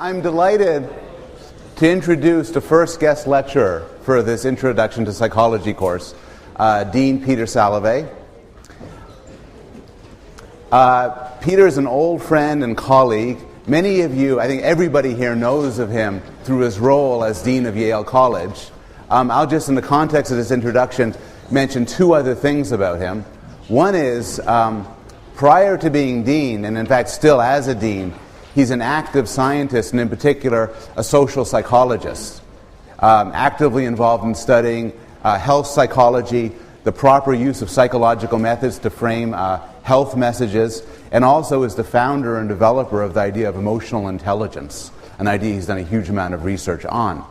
I'm delighted to introduce the first guest lecturer for this Introduction to Psychology course, Dean Peter Salovey. Peter is an old friend and colleague. Many of you, I think everybody here knows of him through his role as Dean of Yale College. I'll just, in the context of this introduction, mention two other things about him. One is, prior to being Dean, and in fact still as a Dean, he's an active scientist, and in particular, a social psychologist, actively involved in studying health psychology, the proper use of psychological methods to frame health messages, and also is the founder and developer of the idea of emotional intelligence, an idea he's done a huge amount of research on.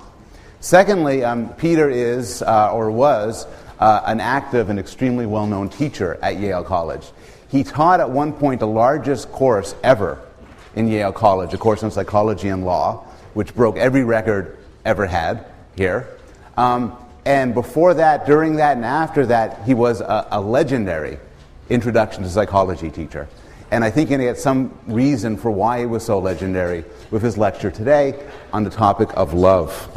Secondly, Peter is, or was, an active and extremely well-known teacher at Yale College. He taught at one point the largest course ever in Yale College, a course on psychology and law, which broke every record ever had here. And before that, during that, and after that, he was a legendary Introduction to Psychology teacher. And I think you're going to get some reason for why he was so legendary with his lecture today on the topic of love.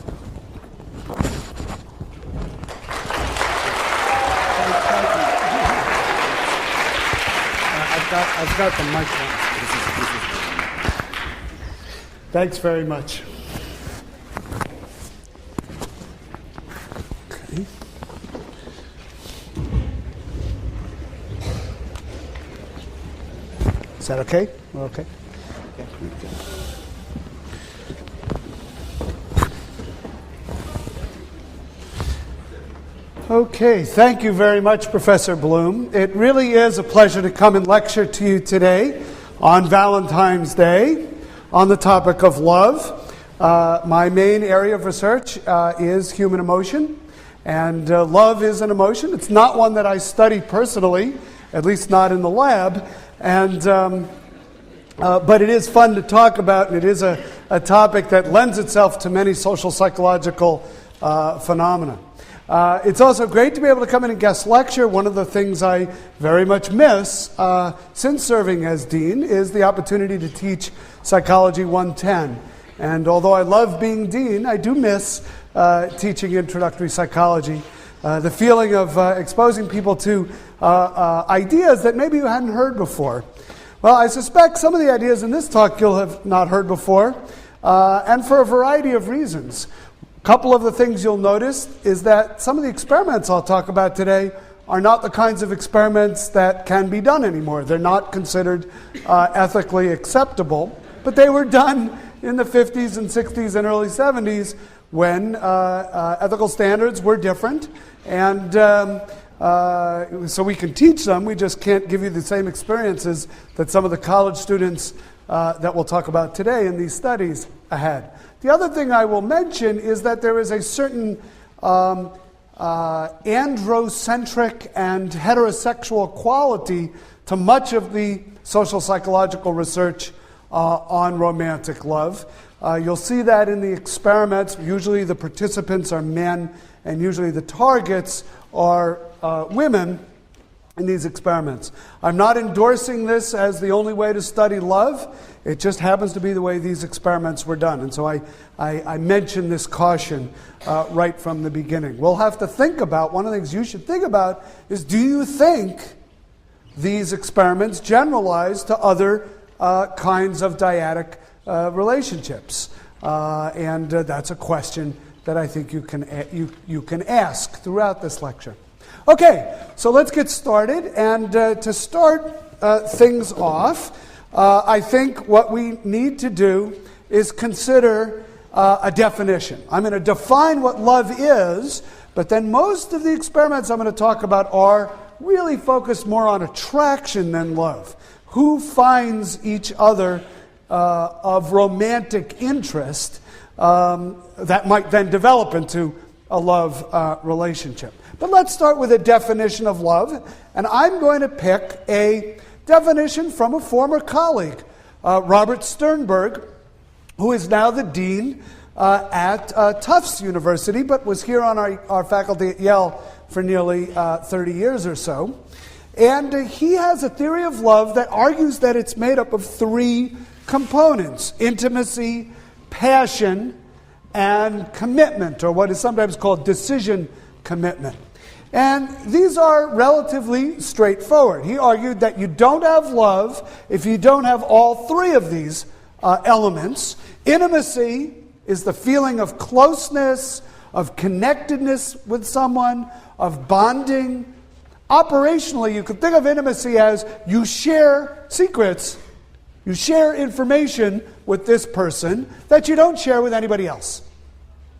I've got the microphone. Thanks very much. Okay. Is that okay? We're okay? Okay, thank you very much, Professor Bloom. It really is a pleasure to come and lecture to you today on Valentine's Day on the topic of love. My main area of research is human emotion, and love is an emotion. It's not one that I study personally, at least not in the lab, and but it is fun to talk about, and it is a topic that lends itself to many social psychological phenomena. It's also great to be able to come in and guest lecture. One of the things I very much miss since serving as dean is the opportunity to teach Psychology 110. And although I love being dean, I do miss teaching introductory psychology. The feeling of exposing people to ideas that maybe you hadn't heard before. Well, I suspect some of the ideas in this talk you'll have not heard before, and for a variety of reasons. A couple of the things you'll notice is that some of the experiments I'll talk about today are not the kinds of experiments that can be done anymore. They're not considered ethically acceptable, but they were done in the 50s and 60s and early 70s when ethical standards were different, and so we can teach them, we just can't give you the same experiences that some of the college students that we'll talk about today in these studies had. The other thing I will mention is that there is a certain androcentric and heterosexual quality to much of the social psychological research on romantic love. You'll see that in the experiments. Usually the participants are men, and usually the targets are women in these experiments. I'm not endorsing this as the only way to study love. It just happens to be the way these experiments were done. And so I mention this caution right from the beginning. We'll have to think about, one of the things you should think about is, do you think these experiments generalize to other kinds of dyadic relationships? And that's a question that I think you can ask throughout this lecture. Okay, so let's get started. And to start things off, I think what we need to do is consider a definition. I'm going to define what love is, but then most of the experiments I'm going to talk about are really focused more on attraction than love. Who finds each other of romantic interest that might then develop into a love relationship. But let's start with a definition of love, and I'm going to pick a definition from a former colleague, Robert Sternberg, who is now the dean at Tufts University, but was here on our faculty at Yale for nearly 30 years or so. And he has a theory of love that argues that it's made up of three components: intimacy, passion, and commitment, or what is sometimes called decision commitment. And these are relatively straightforward. He argued that you don't have love if you don't have all three of these elements. Intimacy is the feeling of closeness, of connectedness with someone, of bonding. Operationally, you could think of intimacy as you share secrets, you share information with this person that you don't share with anybody else.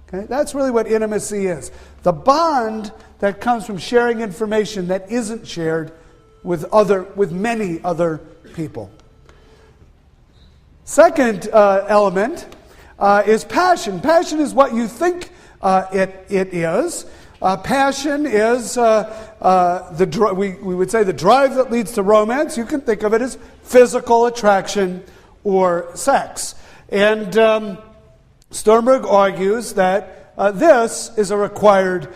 Okay? That's really what intimacy is. The bond that comes from sharing information that isn't shared with many other people. Second element is passion. Passion is what you think it is. Passion is we would say the drive that leads to romance. You can think of it as physical attraction or sex. And Sternberg argues that this is a required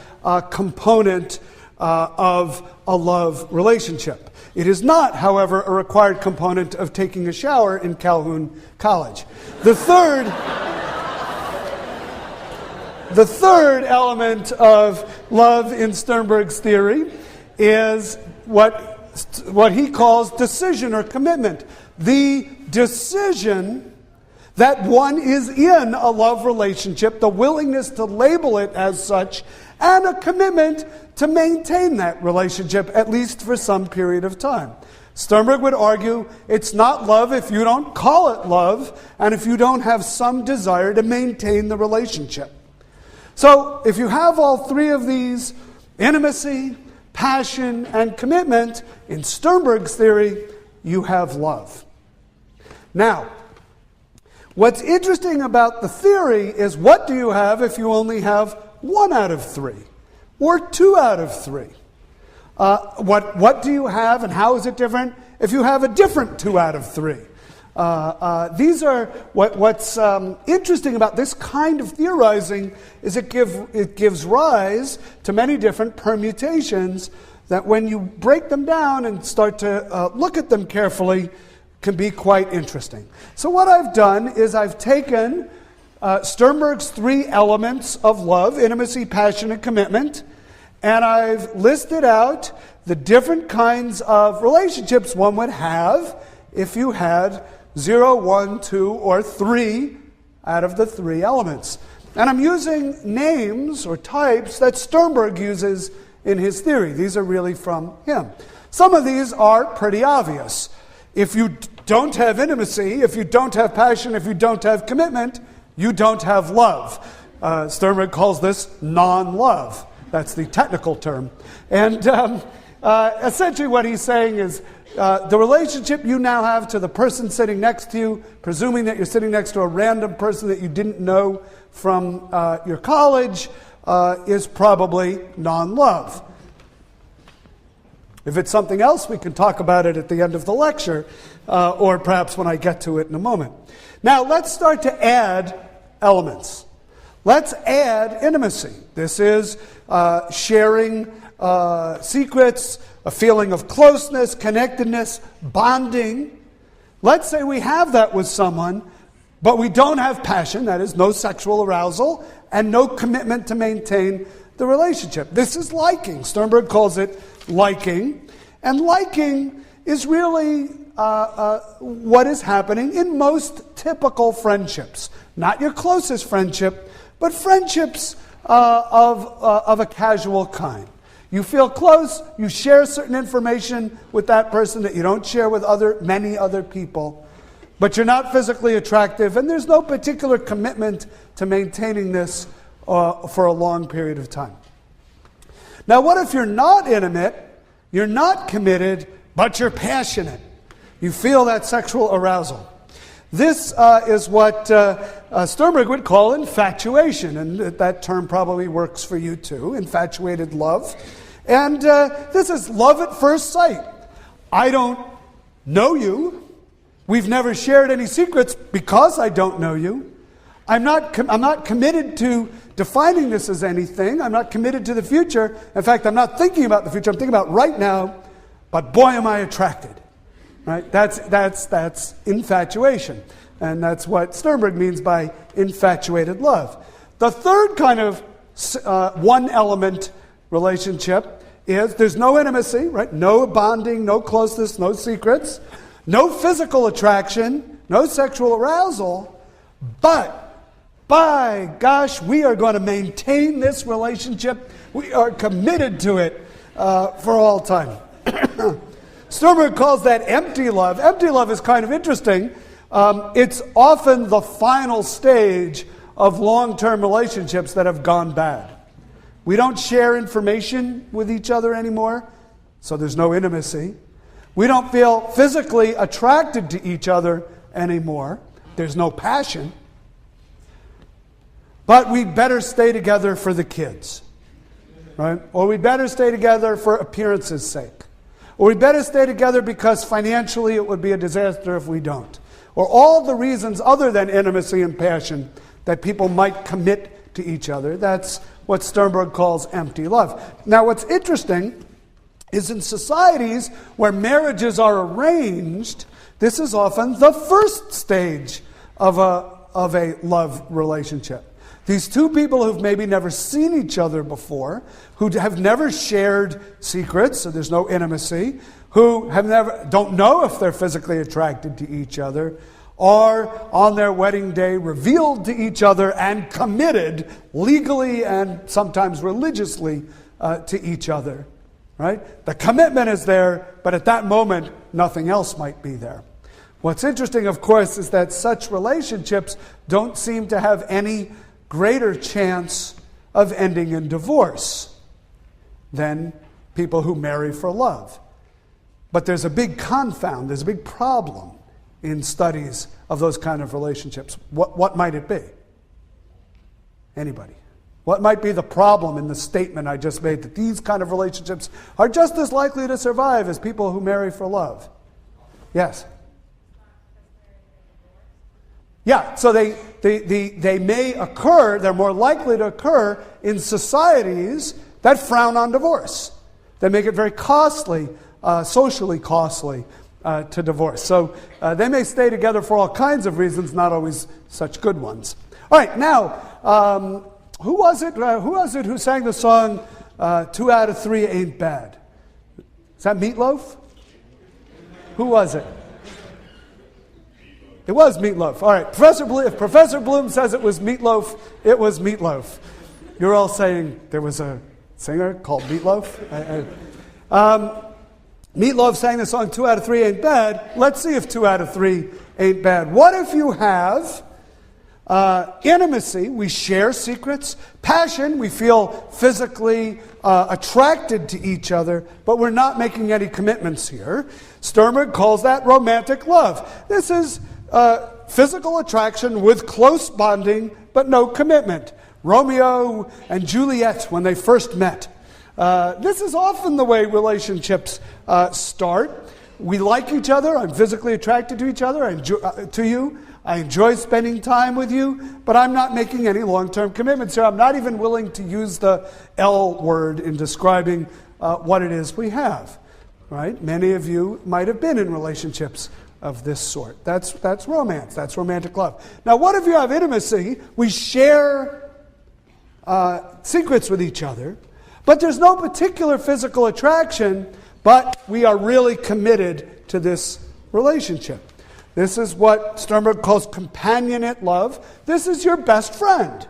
component of a love relationship. It is not, however, a required component of taking a shower in Calhoun College. The third element of love in Sternberg's theory is what he calls decision or commitment. The decision that one is in a love relationship, the willingness to label it as such, and a commitment to maintain that relationship, at least for some period of time. Sternberg would argue it's not love if you don't call it love, and if you don't have some desire to maintain the relationship. So, if you have all three of these, intimacy, passion, and commitment, in Sternberg's theory, you have love. Now, what's interesting about the theory is what do you have if you only have 1 out of 3 or 2 out of 3? What do you have and how is it different if you have a different 2 out of 3? These are what's interesting about this kind of theorizing is it gives rise to many different permutations that when you break them down and start to look at them carefully can be quite interesting. So what I've done is I've taken Sternberg's 3 elements of love, intimacy, passion, and commitment, and I've listed out the different kinds of relationships one would have if you had 0, 1, 2, or 3 out of the 3 elements. And I'm using names or types that Sternberg uses in his theory. These are really from him. Some of these are pretty obvious. If you don't have intimacy, if you don't have passion, if you don't have commitment, you don't have love. Sternberg calls this non-love. That's the technical term. And essentially what he's saying is the relationship you now have to the person sitting next to you, presuming that you're sitting next to a random person that you didn't know from your college, is probably non-love. If it's something else, we can talk about it at the end of the lecture, or perhaps when I get to it in a moment. Now, let's start to add elements. Let's add intimacy. This is sharing secrets, a feeling of closeness, connectedness, bonding. Let's say we have that with someone, but we don't have passion, that is, no sexual arousal, and no commitment to maintain the relationship. This is liking. Sternberg calls it liking. And liking is really what is happening in most typical friendships. Not your closest friendship, but friendships of a casual kind. You feel close, you share certain information with that person that you don't share with many other people, but you're not physically attractive, and there's no particular commitment to maintaining this for a long period of time. Now, what if you're not intimate, you're not committed, but you're passionate? You feel that sexual arousal. This is what Sternberg would call infatuation, and that term probably works for you too, infatuated love. And this is love at first sight. I don't know you. We've never shared any secrets because I don't know you. I'm not committed to defining this as anything. I'm not committed to the future. In fact, I'm not thinking about the future. I'm thinking about right now. But boy, am I attracted. Right? That's infatuation. And that's what Sternberg means by infatuated love. The third kind of one-element relationship is there's no intimacy, right? No bonding, no closeness, no secrets, no physical attraction, no sexual arousal, but by gosh, we are going to maintain this relationship. We are committed to it for all time. Sternberg calls that empty love. Empty love is kind of interesting. It's often the final stage of long-term relationships that have gone bad. We don't share information with each other anymore, so there's no intimacy. We don't feel physically attracted to each other anymore. There's no passion. But we'd better stay together for the kids, right? Or we'd better stay together for appearance's sake. Or we'd better stay together because financially it would be a disaster if we don't. Or all the reasons other than intimacy and passion that people might commit to each other. That's what Sternberg calls empty love. Now what's interesting is in societies where marriages are arranged, this is often the first stage of a love relationship. These two people who've maybe never seen each other before, who have never shared secrets, so there's no intimacy, who don't know if they're physically attracted to each other, are on their wedding day revealed to each other and committed legally and sometimes religiously to each other. Right? The commitment is there, but at that moment, nothing else might be there. What's interesting, of course, is that such relationships don't seem to have any greater chance of ending in divorce than people who marry for love. But there's a big confound, there's a big problem in studies of those kind of relationships. What might it be? Anybody? What might be the problem in the statement I just made that these kind of relationships are just as likely to survive as people who marry for love? Yes? Yeah, so they may occur, they're more likely to occur in societies that frown on divorce. They make it very costly, socially costly to divorce. So they may stay together for all kinds of reasons, not always such good ones. All right, now, who was it who sang the song 2 out of 3 Ain't Bad? Is that Meatloaf? Who was it? It was Meatloaf. All right, if Professor Bloom says it was Meatloaf, it was Meatloaf. You're all saying there was a singer called Meatloaf? Meatloaf sang the song 2 out of 3 Ain't Bad. Let's see if 2 out of 3 ain't bad. What if you have intimacy, we share secrets, passion, we feel physically attracted to each other, but we're not making any commitments here. Sternberg calls that romantic love. This is physical attraction with close bonding, but no commitment. Romeo and Juliet, when they first met. This is often the way relationships start. We like each other. I'm physically attracted to each other, to you. I enjoy spending time with you, but I'm not making any long-term commitments here. I'm not even willing to use the L word in describing what it is we have. Right? Many of you might have been in relationships of this sort. That's romance. That's romantic love. Now, what if you have intimacy? We share secrets with each other, but there's no particular physical attraction, but we are really committed to this relationship. This is what Sternberg calls companionate love. This is your best friend.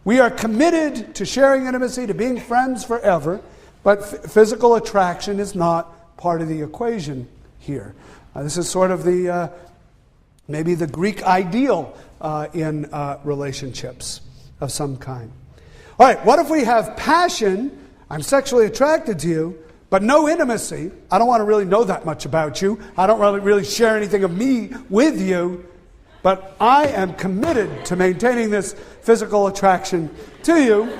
We are committed to sharing intimacy, to being friends forever, but physical attraction is not part of the equation here. This is sort of maybe the Greek ideal in relationships of some kind. All right, what if we have passion? I'm sexually attracted to you, but no intimacy. I don't want to really know that much about you. I don't really share anything of me with you, but I am committed to maintaining this physical attraction to you.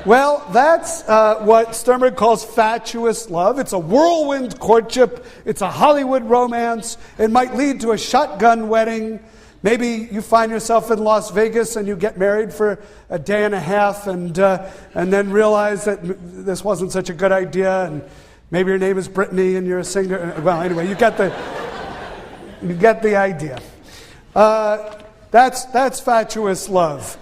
Well, that's what Sternberg calls fatuous love. It's a whirlwind courtship. It's a Hollywood romance. It might lead to a shotgun wedding. Maybe you find yourself in Las Vegas and you get married for a day and a half and then realize that this wasn't such a good idea, and maybe your name is Brittany and you're a singer. Well, anyway, you get the idea. That's fatuous love.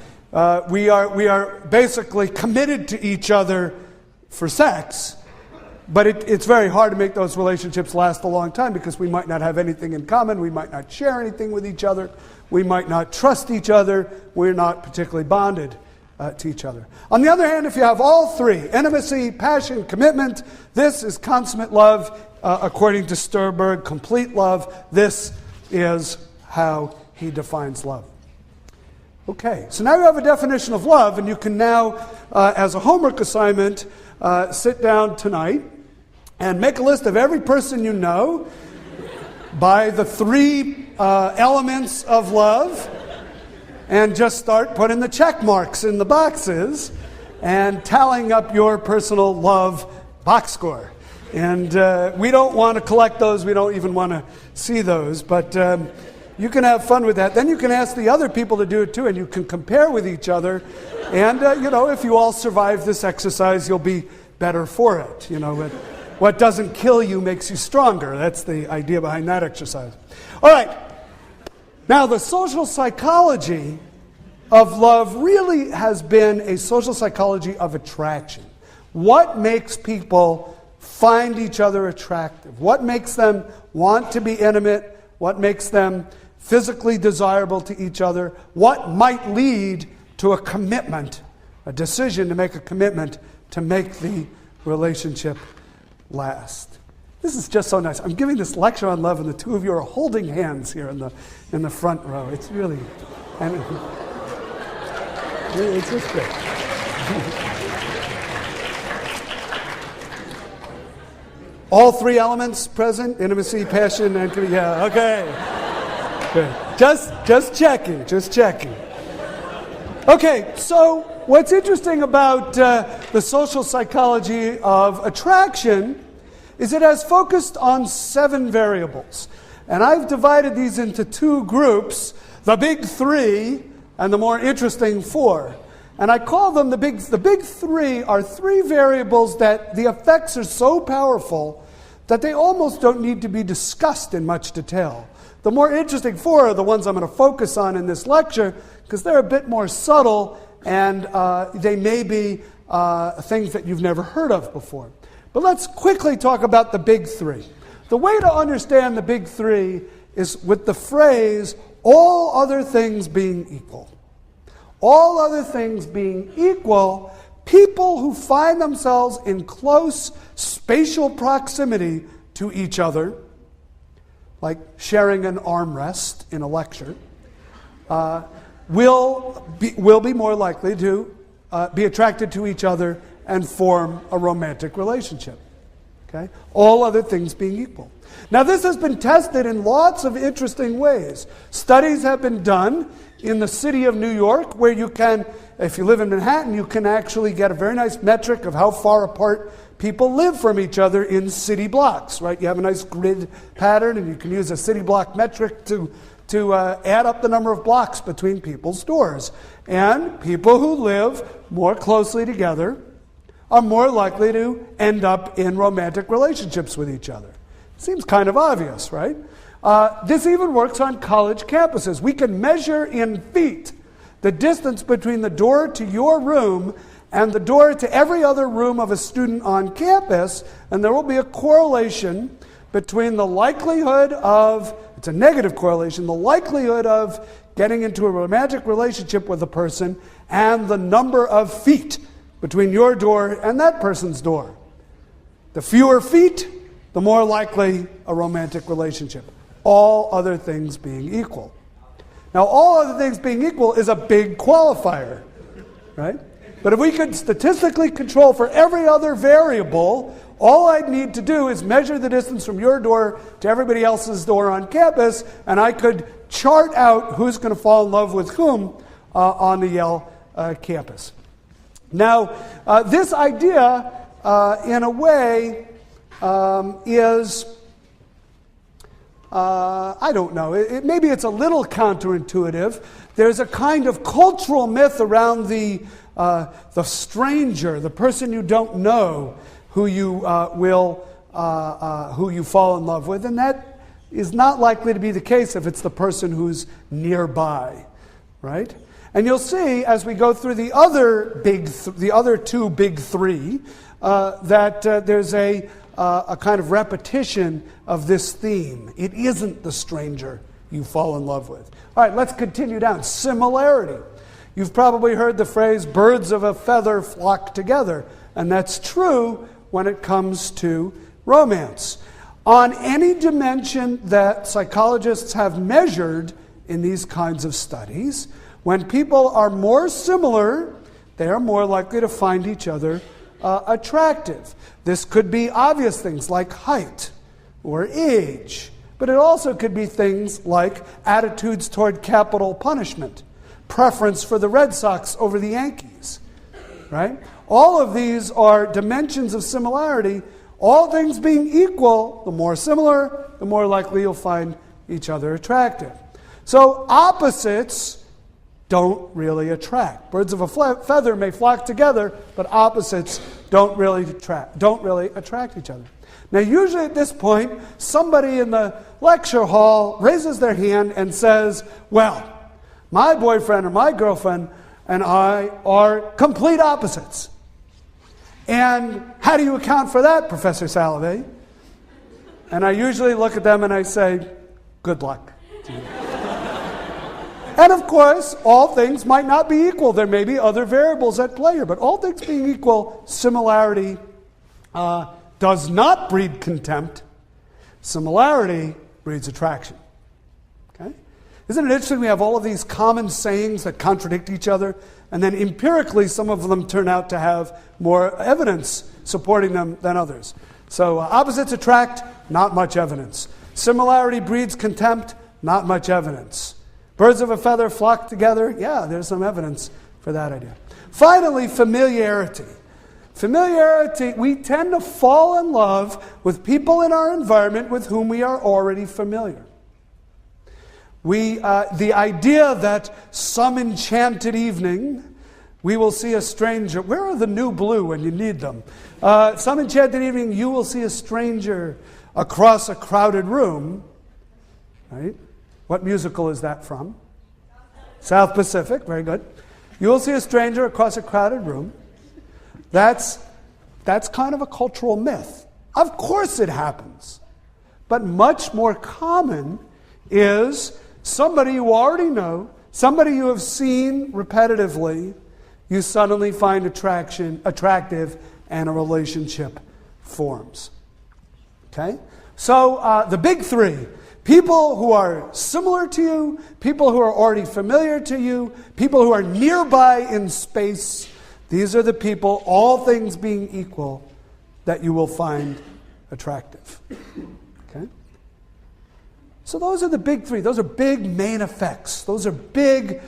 We are basically committed to each other for sex, but it's very hard to make those relationships last a long time because we might not have anything in common, we might not share anything with each other, we might not trust each other, we're not particularly bonded to each other. On the other hand, if you have all three, intimacy, passion, commitment, this is consummate love. According to Sturberg, complete love. This is how he defines love. Okay, so now you have a definition of love, and you can now, as a homework assignment, sit down tonight and make a list of every person you know by the three elements of love, and just start putting the check marks in the boxes and tallying up your personal love box score. And we don't want to collect those. We don't even want to see those. But you can have fun with that. Then you can ask the other people to do it too, and you can compare with each other. And, if you all survive this exercise, you'll be better for it. What doesn't kill you makes you stronger. That's the idea behind that exercise. All right. Now, the social psychology of love really has been a social psychology of attraction. What makes people find each other attractive? What makes them want to be intimate? What makes them physically desirable to each other? What might lead to a commitment, a decision to make a commitment to make the relationship last? This is just so nice. I'm giving this lecture on love, and the two of you are holding hands here in the front row. It's really, it's just great. All three elements present: intimacy, passion, and yeah. Okay. Good. Just checking. Okay. So what's interesting about the social psychology of attraction is it has focused on 7 variables. And I've divided these into 2 groups, the big 3 and the more interesting 4. And I call them the big 3 are 3 variables that the effects are so powerful that they almost don't need to be discussed in much detail. The more interesting 4 are the ones I'm going to focus on in this lecture because they're a bit more subtle and they may be things that you've never heard of before. But let's quickly talk about the big 3. The way to understand the big 3 is with the phrase, all other things being equal. All other things being equal, people who find themselves in close spatial proximity to each other, like sharing an armrest in a lecture, will be more likely to be attracted to each other and form a romantic relationship. Okay? All other things being equal. Now, this has been tested in lots of interesting ways. Studies have been done in the city of New York where you can, if you live in Manhattan, you can actually get a very nice metric of how far apart people live from each other in city blocks, right? You have a nice grid pattern and you can use a city block metric to add up the number of blocks between people's doors. And people who live more closely together are more likely to end up in romantic relationships with each other. Seems kind of obvious, right? This even works on college campuses. We can measure in feet the distance between the door to your room and the door to every other room of a student on campus, and there will be a correlation between the likelihood of, it's a negative correlation, the likelihood of getting into a romantic relationship with a person and the number of feet between your door and that person's door. The fewer feet, the more likely a romantic relationship. All other things being equal. Now, all other things being equal is a big qualifier, right? But if we could statistically control for every other variable, all I'd need to do is measure the distance from your door to everybody else's door on campus, and I could chart out who's going to fall in love with whom on the Yale campus. Now, this idea, in a way, is, I don't know, maybe it's a little counterintuitive. There's a kind of cultural myth around the stranger, the person you don't know, who you who you fall in love with, and is not likely to be the case if it's the person who's nearby, right? And you'll see as we go through the other two big three that there's a kind of repetition of this theme. It isn't the stranger you fall in love with. All right, let's continue down. Similarity. You've probably heard the phrase, birds of a feather flock together. And that's true when it comes to romance. On any dimension that psychologists have measured in these kinds of studies, when people are more similar, they are more likely to find each other attractive. This could be obvious things like height or age, but it also could be things like attitudes toward capital punishment, preference for the Red Sox over the Yankees, right? All of these are dimensions of similarity. All things being equal, the more similar, the more likely you'll find each other attractive. So opposites don't really attract. Birds of a feather may flock together, but opposites don't really attract each other. Now, usually at this point, somebody in the lecture hall raises their hand and says, well, my boyfriend or my girlfriend and I are complete opposites. And how do you account for that, Professor Salovey? And I usually look at them and I say, good luck to you. And of course, all things might not be equal. There may be other variables at play here, but all things being equal, similarity does not breed contempt. Similarity breeds attraction. Okay? Isn't it interesting we have all of these common sayings that contradict each other, and then empirically some of them turn out to have more evidence supporting them than others. So opposites attract, not much evidence. Similarity breeds contempt, not much evidence. Birds of a feather flock together, yeah, there's some evidence for that idea. Finally, familiarity. Familiarity, we tend to fall in love with people in our environment with whom we are already familiar. The idea that some enchanted evening we will see a stranger. Where are the new blue when you need them? Some enchanted evening you will see a stranger across a crowded room. Right? What musical is that from? South Pacific, very good. You will see a stranger across a crowded room. That's kind of a cultural myth. Of course it happens. But much more common is somebody you already know, somebody you have seen repetitively, you suddenly find attractive, and a relationship forms. Okay? So the big three: people who are similar to you, people who are already familiar to you, people who are nearby in space. These are the people, all things being equal, that you will find attractive. Okay? So those are the big three. Those are big main effects. Those are big,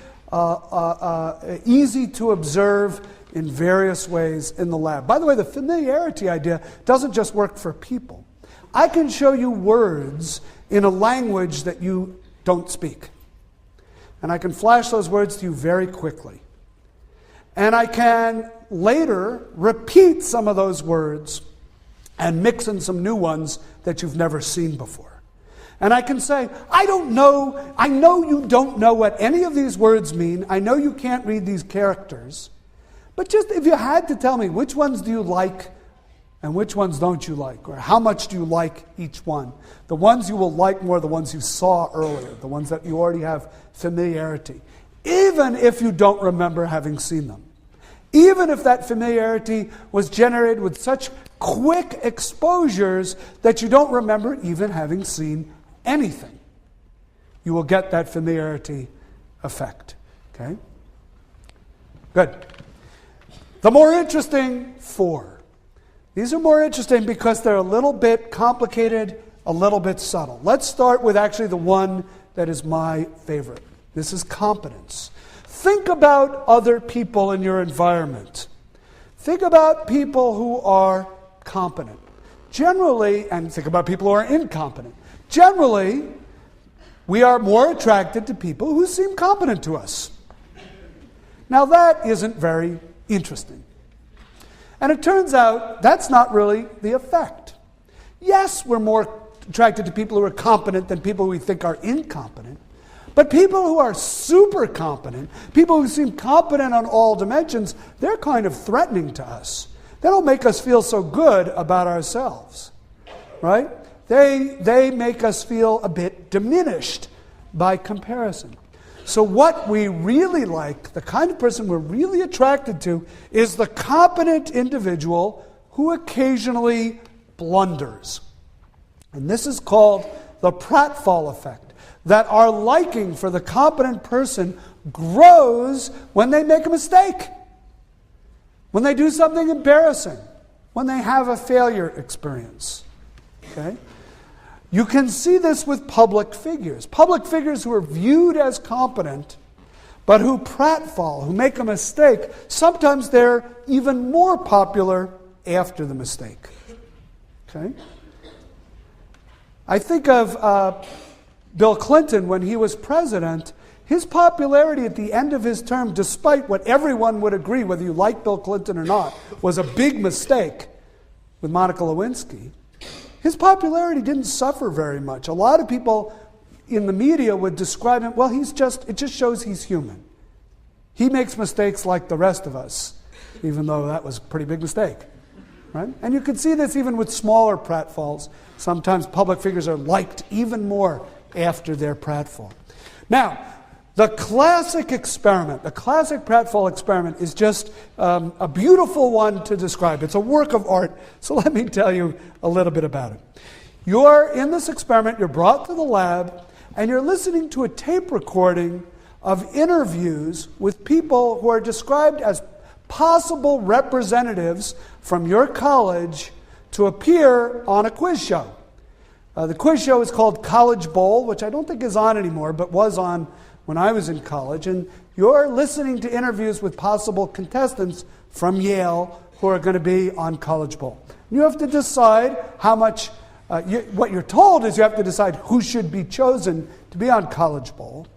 easy to observe in various ways in the lab. By the way, the familiarity idea doesn't just work for people. I can show you words in a language that you don't speak. And I can flash those words to you very quickly. And I can later repeat some of those words and mix in some new ones that you've never seen before. And I can say, I know you don't know what any of these words mean. I know you can't read these characters. But just if you had to tell me, which ones do you like and which ones don't you like? Or how much do you like each one? The ones you will like more, the ones you saw earlier, the ones that you already have familiarity. Even if you don't remember having seen them. Even if that familiarity was generated with such quick exposures that you don't remember even having seen anything, you will get that familiarity effect. Okay? Good. The more interesting four. These are more interesting because they're a little bit complicated, a little bit subtle. Let's start with actually the one that is my favorite. This is competence. Think about other people in your environment. Think about people who are competent. Generally, and think about people who are incompetent. Generally, we are more attracted to people who seem competent to us. Now that isn't very interesting. And it turns out that's not really the effect. Yes, we're more attracted to people who are competent than people we think are incompetent. But people who are super competent, people who seem competent on all dimensions, they're kind of threatening to us. They don't make us feel so good about ourselves, right? They make us feel a bit diminished by comparison. So what we really like, the kind of person we're really attracted to, is the competent individual who occasionally blunders. And this is called the pratfall effect, that our liking for the competent person grows when they make a mistake, when they do something embarrassing, when they have a failure experience. Okay? You can see this with public figures. Public figures who are viewed as competent, but who pratfall, who make a mistake, sometimes they're even more popular after the mistake. Okay? I think of Bill Clinton when he was president. His popularity at the end of his term, despite what everyone would agree, whether you like Bill Clinton or not, was a big mistake with Monica Lewinsky. His popularity didn't suffer very much. A lot of people in the media would describe him, well, it just shows he's human. He makes mistakes like the rest of us, even though that was a pretty big mistake. Right? And you can see this even with smaller pratfalls. Sometimes public figures are liked even more after their pratfall. Now, the classic experiment, the classic pratfall experiment is just a beautiful one to describe. It's a work of art, so let me tell you a little bit about it. You're in this experiment, you're brought to the lab, and you're listening to a tape recording of interviews with people who are described as possible representatives from your college to appear on a quiz show. The quiz show is called College Bowl, which I don't think is on anymore, but was on when I was in college. And you're listening to interviews with possible contestants from Yale who are going to be on College Bowl. You have to decide how much, what you're told is you have to decide who should be chosen to be on College Bowl.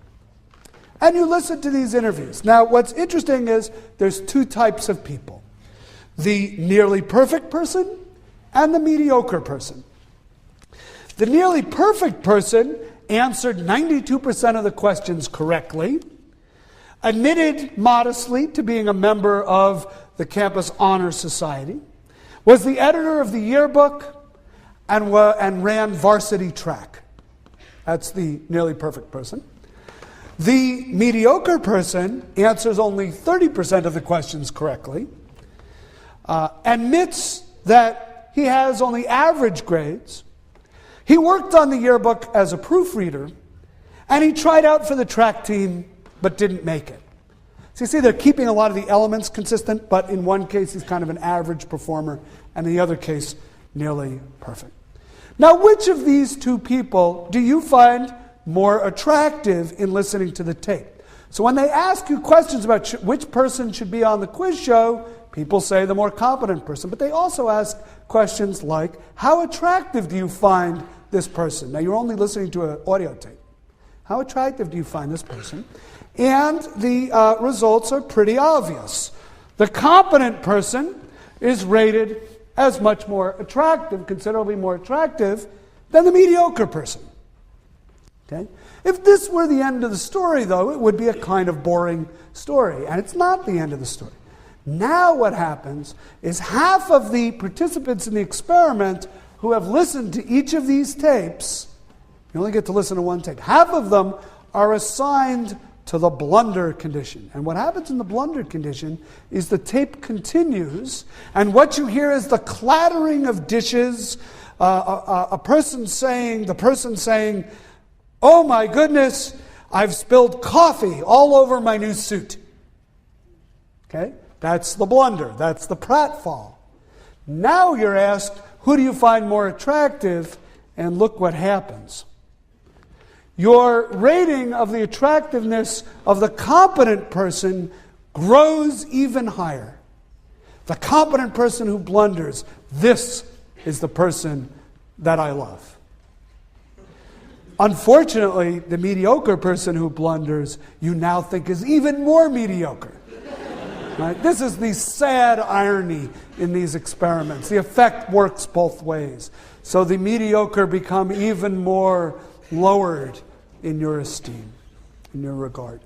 And you listen to these interviews. Now, what's interesting is there's two types of people: the nearly perfect person and the mediocre person. The nearly perfect person answered 92% of the questions correctly, admitted modestly to being a member of the campus honor society, was the editor of the yearbook, and ran varsity track. That's the nearly perfect person. The mediocre person answers only 30% of the questions correctly, admits that he has only average grades. He worked on the yearbook as a proofreader, and he tried out for the track team but didn't make it. So you see, they're keeping a lot of the elements consistent, but in one case he's kind of an average performer, and in the other case, nearly perfect. Now, which of these two people do you find more attractive in listening to the tape? So when they ask you questions about which person should be on the quiz show, people say the more competent person. But they also ask questions like, how attractive do you find this person? Now, you're only listening to an audio tape. How attractive do you find this person? And the results are pretty obvious. The competent person is rated as much more attractive, considerably more attractive, than the mediocre person. Okay? If this were the end of the story, though, it would be a kind of boring story. And it's not the end of the story. Now what happens is half of the participants in the experiment who have listened to each of these tapes, you only get to listen to one tape, half of them are assigned to the blunder condition. And what happens in the blunder condition is the tape continues, and what you hear is the clattering of dishes, the person saying, "Oh my goodness, I've spilled coffee all over my new suit." Okay? That's the blunder. That's the pratfall. Now you're asked, who do you find more attractive? And look what happens. Your rating of the attractiveness of the competent person grows even higher. The competent person who blunders, this is the person that I love. Unfortunately, the mediocre person who blunders, you now think is even more mediocre. Right? This is the sad irony in these experiments. The effect works both ways. So the mediocre become even more lowered in your esteem, in your regard.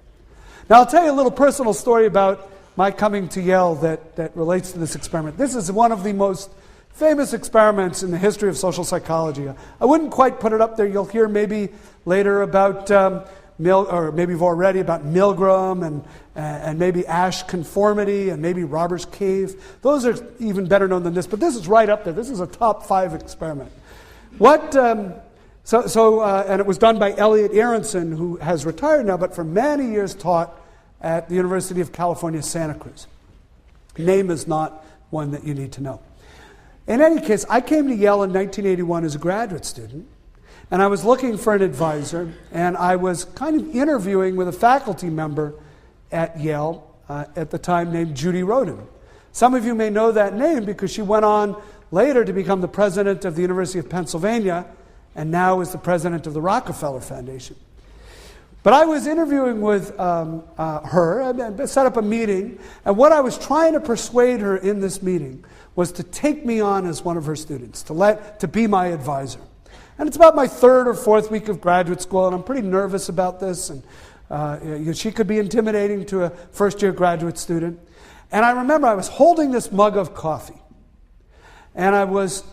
Now I'll tell you a little personal story about my coming to Yale that relates to this experiment. This is one of the most famous experiments in the history of social psychology. I wouldn't quite put it up there. You'll hear maybe later about or maybe you've already about Milgram and maybe Asch conformity and maybe Robert's cave. Those are even better known than this, but this is right up there. This is a top 5 experiment. And it was done by Elliot Aronson, who has retired now, but for many years taught at the University of California, Santa Cruz. Name is not one that you need to know. In any case, I came to Yale in 1981 as a graduate student, and I was looking for an advisor, and I was kind of interviewing with a faculty member at Yale at the time named Judy Rodin. Some of you may know that name because she went on later to become the president of the University of Pennsylvania and now is the president of the Rockefeller Foundation. But I was interviewing with her, I set up a meeting, and what I was trying to persuade her in this meeting was to take me on as one of her students, to be my advisor. And it's about my 3rd or 4th week of graduate school, and I'm pretty nervous about this, and she could be intimidating to a first-year graduate student. And I remember I was holding this mug of coffee, and I was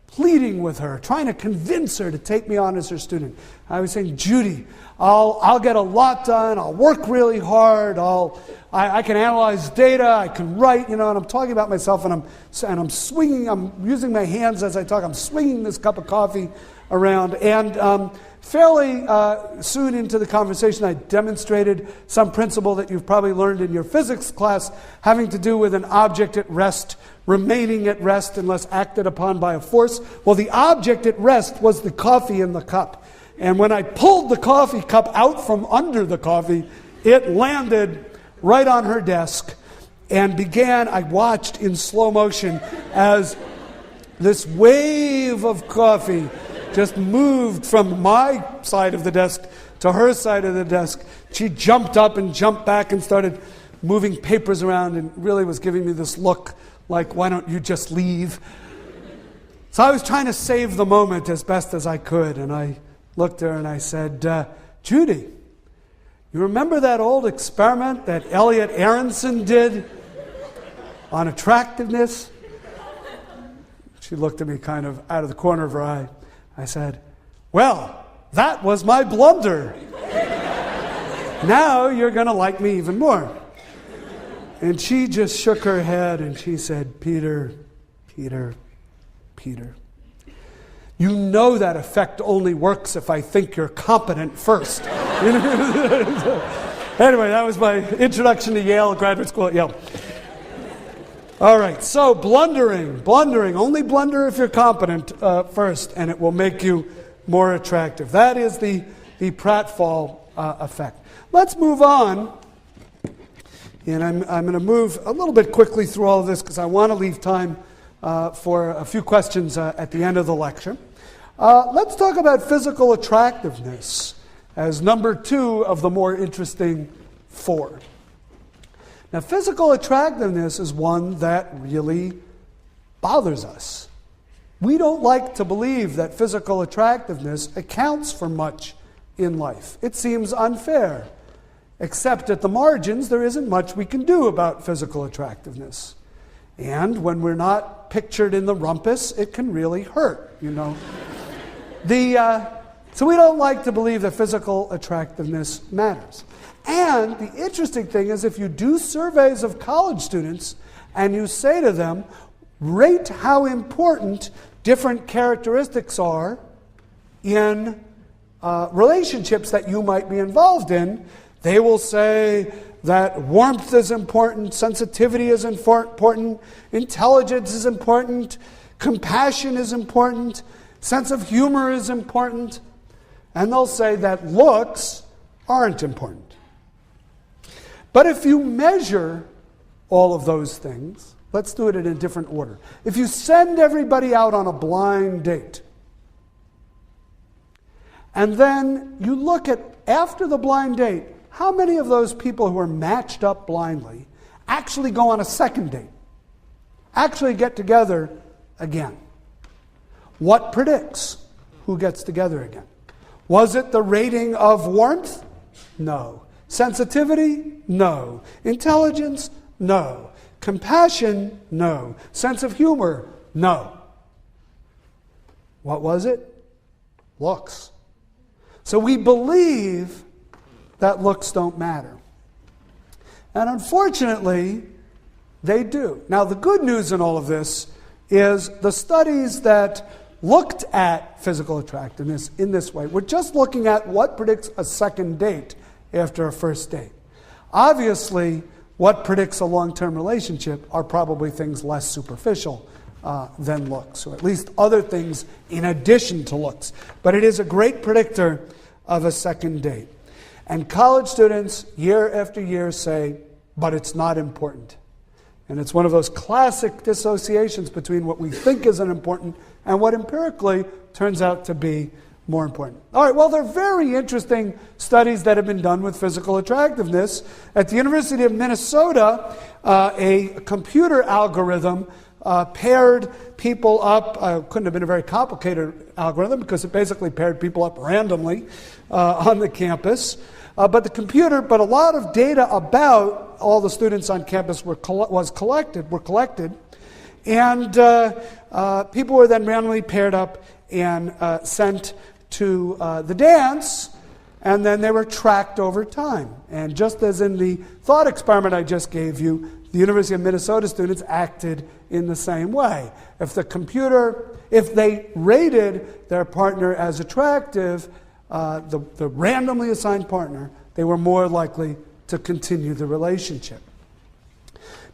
pleading with her, trying to convince her to take me on as her student. I was saying, Judy, I'll get a lot done, I'll work really hard, I can analyze data, I can write, and I'm talking about myself, and I'm swinging, I'm using my hands as I talk, I'm swinging this cup of coffee around, and fairly soon into the conversation, I demonstrated some principle that you've probably learned in your physics class, having to do with an object at rest remaining at rest unless acted upon by a force. Well, the object at rest was the coffee in the cup. And when I pulled the coffee cup out from under the coffee, it landed right on her desk and I watched in slow motion as this wave of coffee just moved from my side of the desk to her side of the desk. She jumped up and jumped back and started moving papers around and really was giving me this look like, why don't you just leave? So I was trying to save the moment as best as I could, and I looked at her and I said, Judy, you remember that old experiment that Elliot Aronson did on attractiveness? She looked at me kind of out of the corner of her eye. I said, well, that was my blunder. Now you're going to like me even more. And she just shook her head and she said, Peter, you know that effect only works if I think you're competent first. Anyway, that was my introduction to Yale, graduate school at Yale. All right, so blundering, only blunder if you're competent first, and it will make you more attractive. That is the pratfall effect. Let's move on. And I'm going to move a little bit quickly through all of this because I want to leave time for a few questions at the end of the lecture. Let's talk about physical attractiveness as number 2 of the more interesting 4. Now, physical attractiveness is one that really bothers us. We don't like to believe that physical attractiveness accounts for much in life. It seems unfair. Except at the margins, there isn't much we can do about physical attractiveness. And when we're not pictured in the rumpus, it can really hurt, So we don't like to believe that physical attractiveness matters. And the interesting thing is if you do surveys of college students and you say to them, rate how important different characteristics are in relationships that you might be involved in, they will say that warmth is important, sensitivity is important, intelligence is important, compassion is important, sense of humor is important, and they'll say that looks aren't important. But if you measure all of those things, let's do it in a different order. If you send everybody out on a blind date, and then you look at, after the blind date, how many of those people who are matched up blindly actually go on a second date, actually get together again. What predicts who gets together again? Was it the rating of warmth? No. Sensitivity? No. Intelligence? No. Compassion? No. Sense of humor? No. What was it? Looks. So we believe that looks don't matter. And unfortunately, they do. Now, the good news in all of this is the studies that looked at physical attractiveness in this way were just looking at what predicts a second date after a first date. Obviously, what predicts a long-term relationship are probably things less superficial than looks, or at least other things in addition to looks. But it is a great predictor of a second date. And college students, year after year, say, but it's not important. And it's one of those classic dissociations between what we think is unimportant and what empirically turns out to be more important. All right, well, there are very interesting studies that have been done with physical attractiveness. At the University of Minnesota, a computer algorithm paired people up. Couldn't have been a very complicated algorithm because it basically paired people up randomly on the campus. But a lot of data about all the students on campus were collected, and people were then randomly paired up and sent to the dance, and then they were tracked over time. And just as in the thought experiment I just gave you, the University of Minnesota students acted in the same way. If they rated their partner as attractive, the randomly assigned partner, they were more likely to continue the relationship.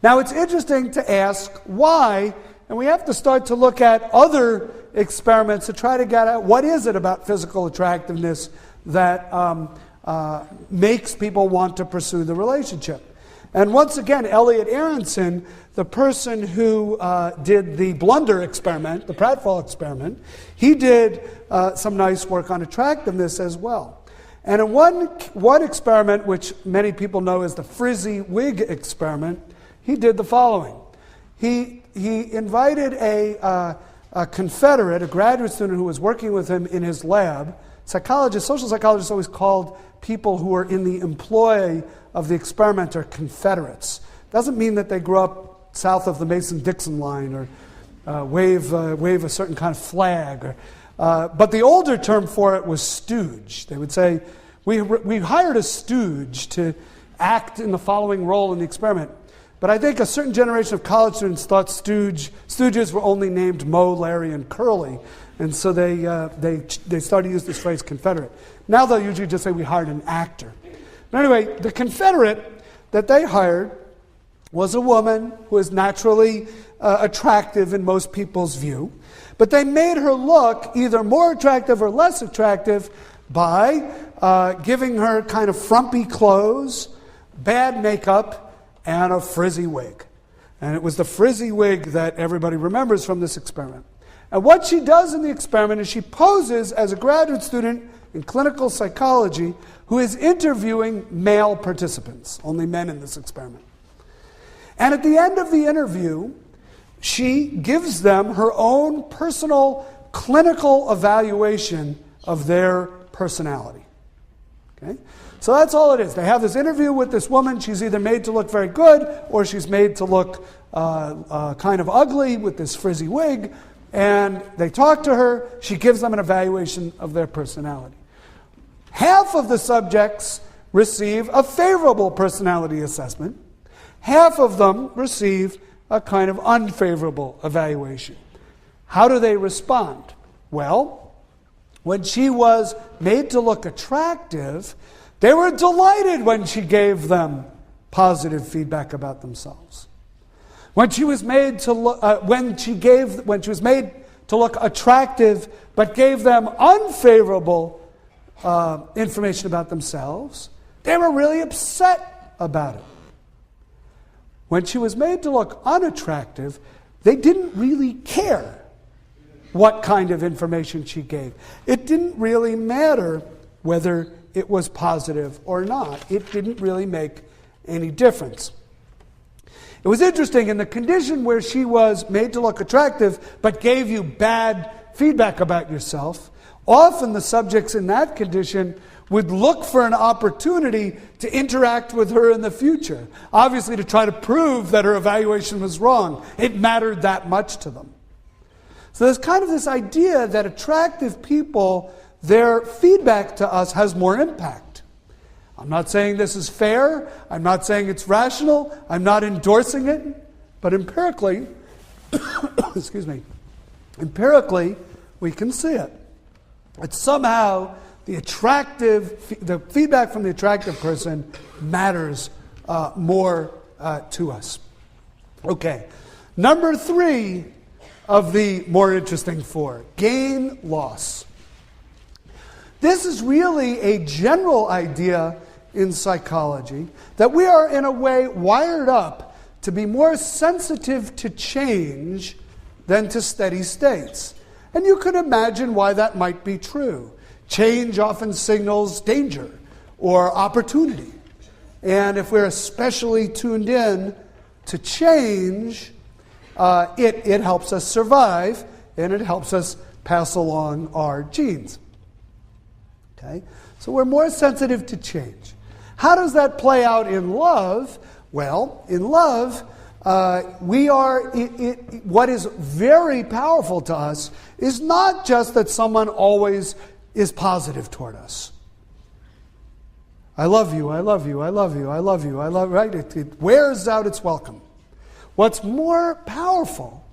Now, it's interesting to ask why, and we have to start to look at other experiments to try to get at what is it about physical attractiveness that makes people want to pursue the relationship. And once again, Elliot Aronson, the person who did the Blunder experiment, the pratfall experiment, he did some nice work on attractiveness as well. And in one experiment, which many people know as the frizzy wig experiment, he did the following. He invited a Confederate, a graduate student who was working with him in his lab. Social psychologists always called people who were in the employ of the experimenter Confederates. Doesn't mean that they grew up south of the Mason-Dixon line or wave a certain kind of flag. But the older term for it was stooge. They would say, we hired a stooge to act in the following role in the experiment. But I think a certain generation of college students thought stooges were only named Moe, Larry, and Curly. And so they started to use this phrase Confederate. Now they'll usually just say we hired an actor. But anyway, the Confederate that they hired was a woman who is naturally attractive in most people's view. But they made her look either more attractive or less attractive by giving her kind of frumpy clothes, bad makeup, and a frizzy wig. And it was the frizzy wig that everybody remembers from this experiment. And what she does in the experiment is she poses as a graduate student in clinical psychology who is interviewing male participants, only men in this experiment. And at the end of the interview, she gives them her own personal clinical evaluation of their personality. Okay? So that's all it is. They have this interview with this woman. She's either made to look very good or she's made to look kind of ugly with this frizzy wig. And they talk to her. She gives them an evaluation of their personality. Half of the subjects receive a favorable personality assessment. Half of them receive a kind of unfavorable evaluation. How do they respond? Well, when she was made to look attractive, they were delighted when she gave them positive feedback about themselves. When she was made to look, when she was made to look attractive, but gave them unfavorable information about themselves, they were really upset about it. When she was made to look unattractive, they didn't really care what kind of information she gave. It didn't really matter whether it was positive or not. It didn't really make any difference. It was interesting, in the condition where she was made to look attractive but gave you bad feedback about yourself, often the subjects in that condition would look for an opportunity to interact with her in the future, obviously to try to prove that her evaluation was wrong. It mattered that much to them. So there's kind of this idea that attractive people, their feedback to us has more impact. I'm not saying this is fair. I'm not saying it's rational. I'm not endorsing it. But empirically, excuse me, empirically, we can see it. It's somehow the feedback from the attractive person matters more to us. Okay, number 3 of the more interesting 4, gain loss. This is really a general idea in psychology that we are in a way wired up to be more sensitive to change than to steady states. And you could imagine why that might be true. Change often signals danger or opportunity. And if we're especially tuned in to change, it helps us survive, and it helps us pass along our genes. Okay? So we're more sensitive to change. How does that play out in love? Well, in love, what is very powerful to us is not just that someone always is positive toward us. I love you, I love you, I love you, I love you, I love, right? It wears out its welcome. What's more powerful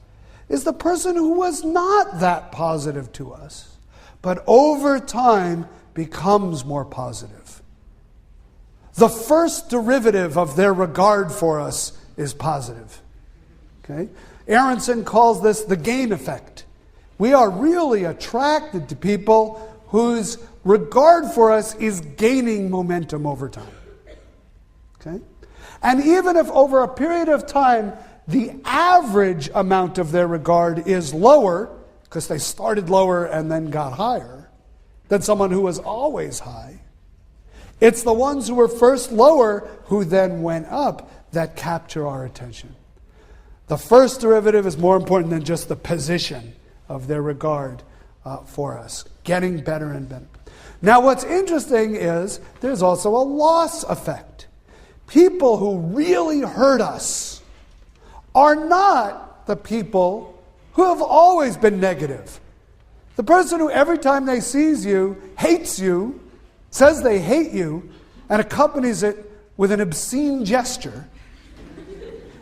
is the person who was not that positive to us, but over time becomes more positive. The first derivative of their regard for us is positive. Okay? Aronson calls this the gain effect. We are really attracted to people whose regard for us is gaining momentum over time. Okay? And even if over a period of time the average amount of their regard is lower, because they started lower and then got higher, than someone who was always high, it's the ones who were first lower who then went up that capture our attention. The first derivative is more important than just the position of their regard for us, getting better and better. Now what's interesting is there's also a loss effect. People who really hurt us are not the people who have always been negative. The person who every time they sees you, hates you, says they hate you, and accompanies it with an obscene gesture,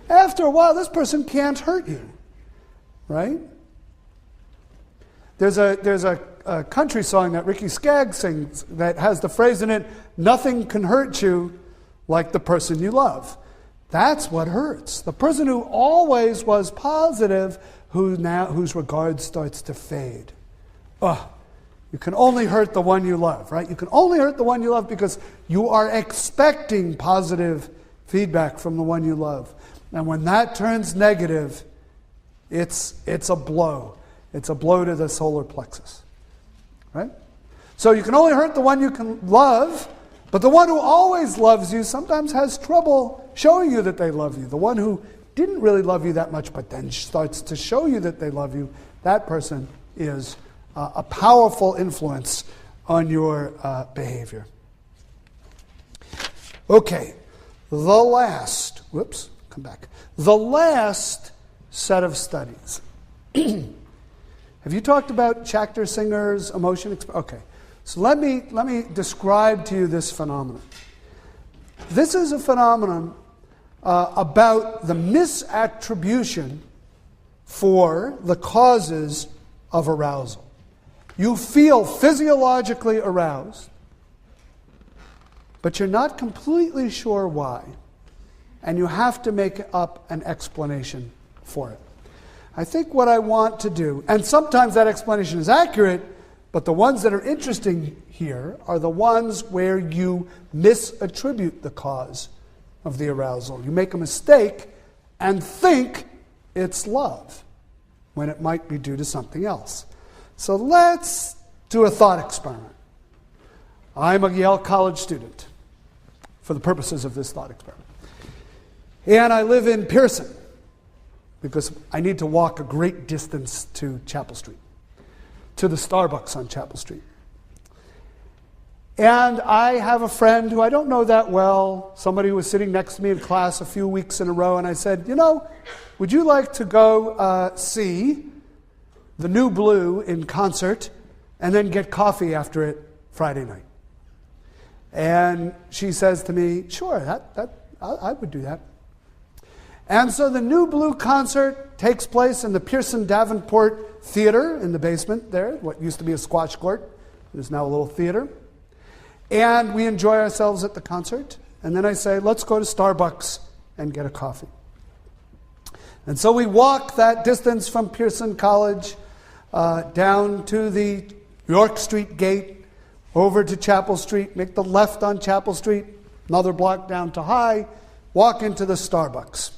after a while this person can't hurt you, right? There's a country song that Ricky Skaggs sings that has the phrase in it, "Nothing can hurt you like the person you love." That's what hurts. The person who always was positive, whose regard starts to fade. You can only hurt the one you love, right? You can only hurt the one you love because you are expecting positive feedback from the one you love. And when that turns negative, it's a blow. It's a blow to the solar plexus, right? So you can only hurt the one you can love, but the one who always loves you sometimes has trouble showing you that they love you. The one who didn't really love you that much but then starts to show you that they love you, that person is a powerful influence on your behavior. Okay, the last set of studies. Have you talked about Schachter Singer's emotion? Okay, so let me describe to you this phenomenon. This is a phenomenon about the misattribution for the causes of arousal. You feel physiologically aroused, but you're not completely sure why, and you have to make up an explanation for it. I think what I want to do, and sometimes that explanation is accurate, but the ones that are interesting here are the ones where you misattribute the cause of the arousal. You make a mistake and think it's love when it might be due to something else. So let's do a thought experiment. I'm a Yale College student for the purposes of this thought experiment. And I live in Pearson because I need to walk a great distance to Chapel Street, to the Starbucks on Chapel Street. And I have a friend who I don't know that well, somebody who was sitting next to me in class a few weeks in a row, and I said, would you like to go see the New Blue in concert and then get coffee after it Friday night? And she says to me, sure, I would do that. And so the New Blue concert takes place in the Pearson Davenport Theater in the basement there, what used to be a squash court. It is now a little theater. And we enjoy ourselves at the concert. And then I say, let's go to Starbucks and get a coffee. And so we walk that distance from Pearson College down to the York Street gate, over to Chapel Street, make the left on Chapel Street, another block down to High, walk into the Starbucks.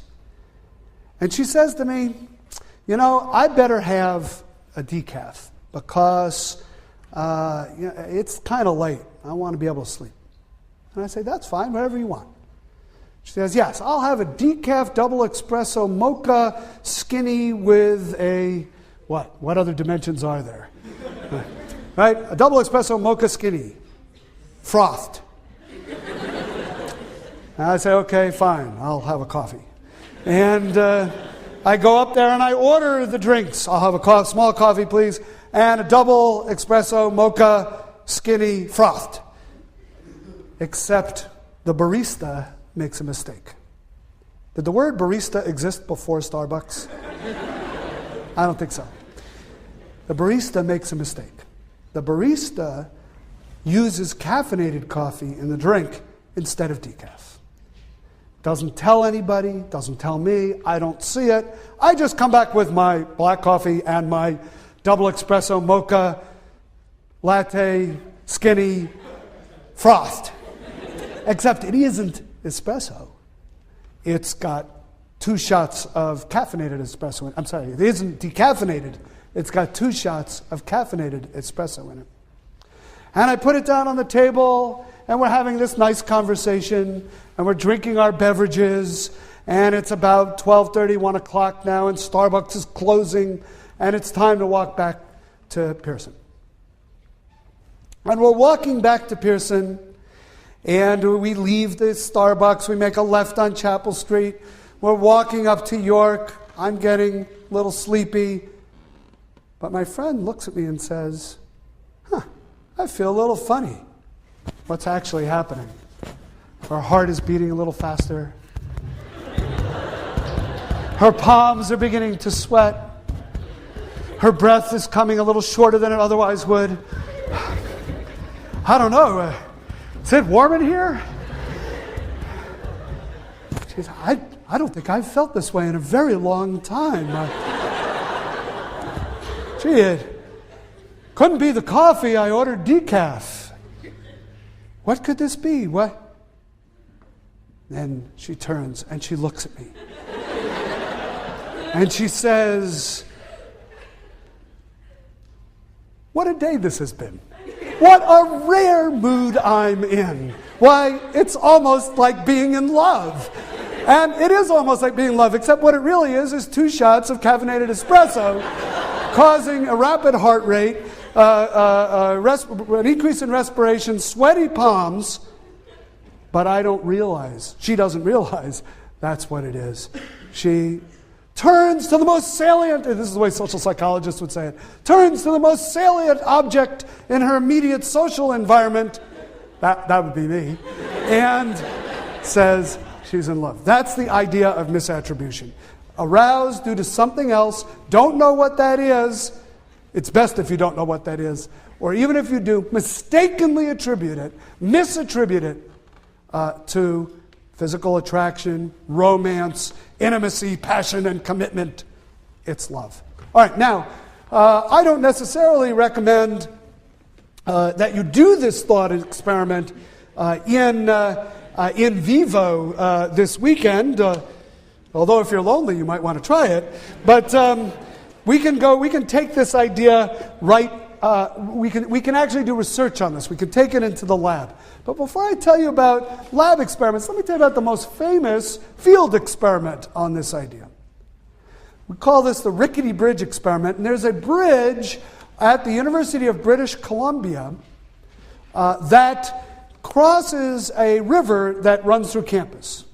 And she says to me, I better have a decaf because it's kind of late. I want to be able to sleep. And I say, that's fine, whatever you want. She says, yes, I'll have a decaf double espresso mocha skinny with a, what? What other dimensions are there? Right? A double espresso mocha skinny, frothed. And I say, okay, fine, I'll have a coffee. And I go up there and I order the drinks. I'll have a small coffee, please, and a double espresso mocha skinny frothed. Except the barista makes a mistake. Did the word barista exist before Starbucks? I don't think so. The barista makes a mistake. The barista uses caffeinated coffee in the drink instead of decaf. Doesn't tell anybody, doesn't tell me, I don't see it. I just come back with my black coffee and my double espresso mocha latte skinny frothed. Except it isn't espresso. It's got 2 shots of caffeinated espresso. I'm sorry, it isn't decaffeinated. It's got 2 shots of caffeinated espresso in it. And I put it down on the table, and we're having this nice conversation, and we're drinking our beverages, and it's about 12:30, 1 o'clock now, and Starbucks is closing, and it's time to walk back to Pearson. And we're walking back to Pearson, and we leave the Starbucks, we make a left on Chapel Street, we're walking up to York, I'm getting a little sleepy, but my friend looks at me and says, I feel a little funny. What's actually happening? Her heart is beating a little faster. Her palms are beginning to sweat. Her breath is coming a little shorter than it otherwise would. I don't know. Is it warm in here? She says, I don't think I've felt this way in a very long time. Gee, it couldn't be the coffee. I ordered decaf. What could this be? What? Then she turns and she looks at me. And she says, what a day this has been. What a rare mood I'm in. Why, it's almost like being in love. And it is almost like being in love, except what it really is 2 shots of caffeinated espresso causing a rapid heart rate, an increase in respiration, sweaty palms, but I don't realize, she doesn't realize that's what it is. She turns to the most salient, this is the way social psychologists would say it, turns to the most salient object in her immediate social environment, that would be me, and says she's in love. That's the idea of misattribution. Aroused due to something else, don't know what that is. It's best if you don't know what that is. Or even if you do, mistakenly attribute it, misattribute it to physical attraction, romance, intimacy, passion, and commitment. It's love. All right, now, I don't necessarily recommend that you do this thought experiment in vivo this weekend. Although if you're lonely, you might want to try it. But we can take this idea right we can actually do research on this. We can take it into the lab. But before I tell you about lab experiments, let me tell you about the most famous field experiment on this idea. We call this the Rickety Bridge experiment, and there's a bridge at the University of British Columbia that crosses a river that runs through campus.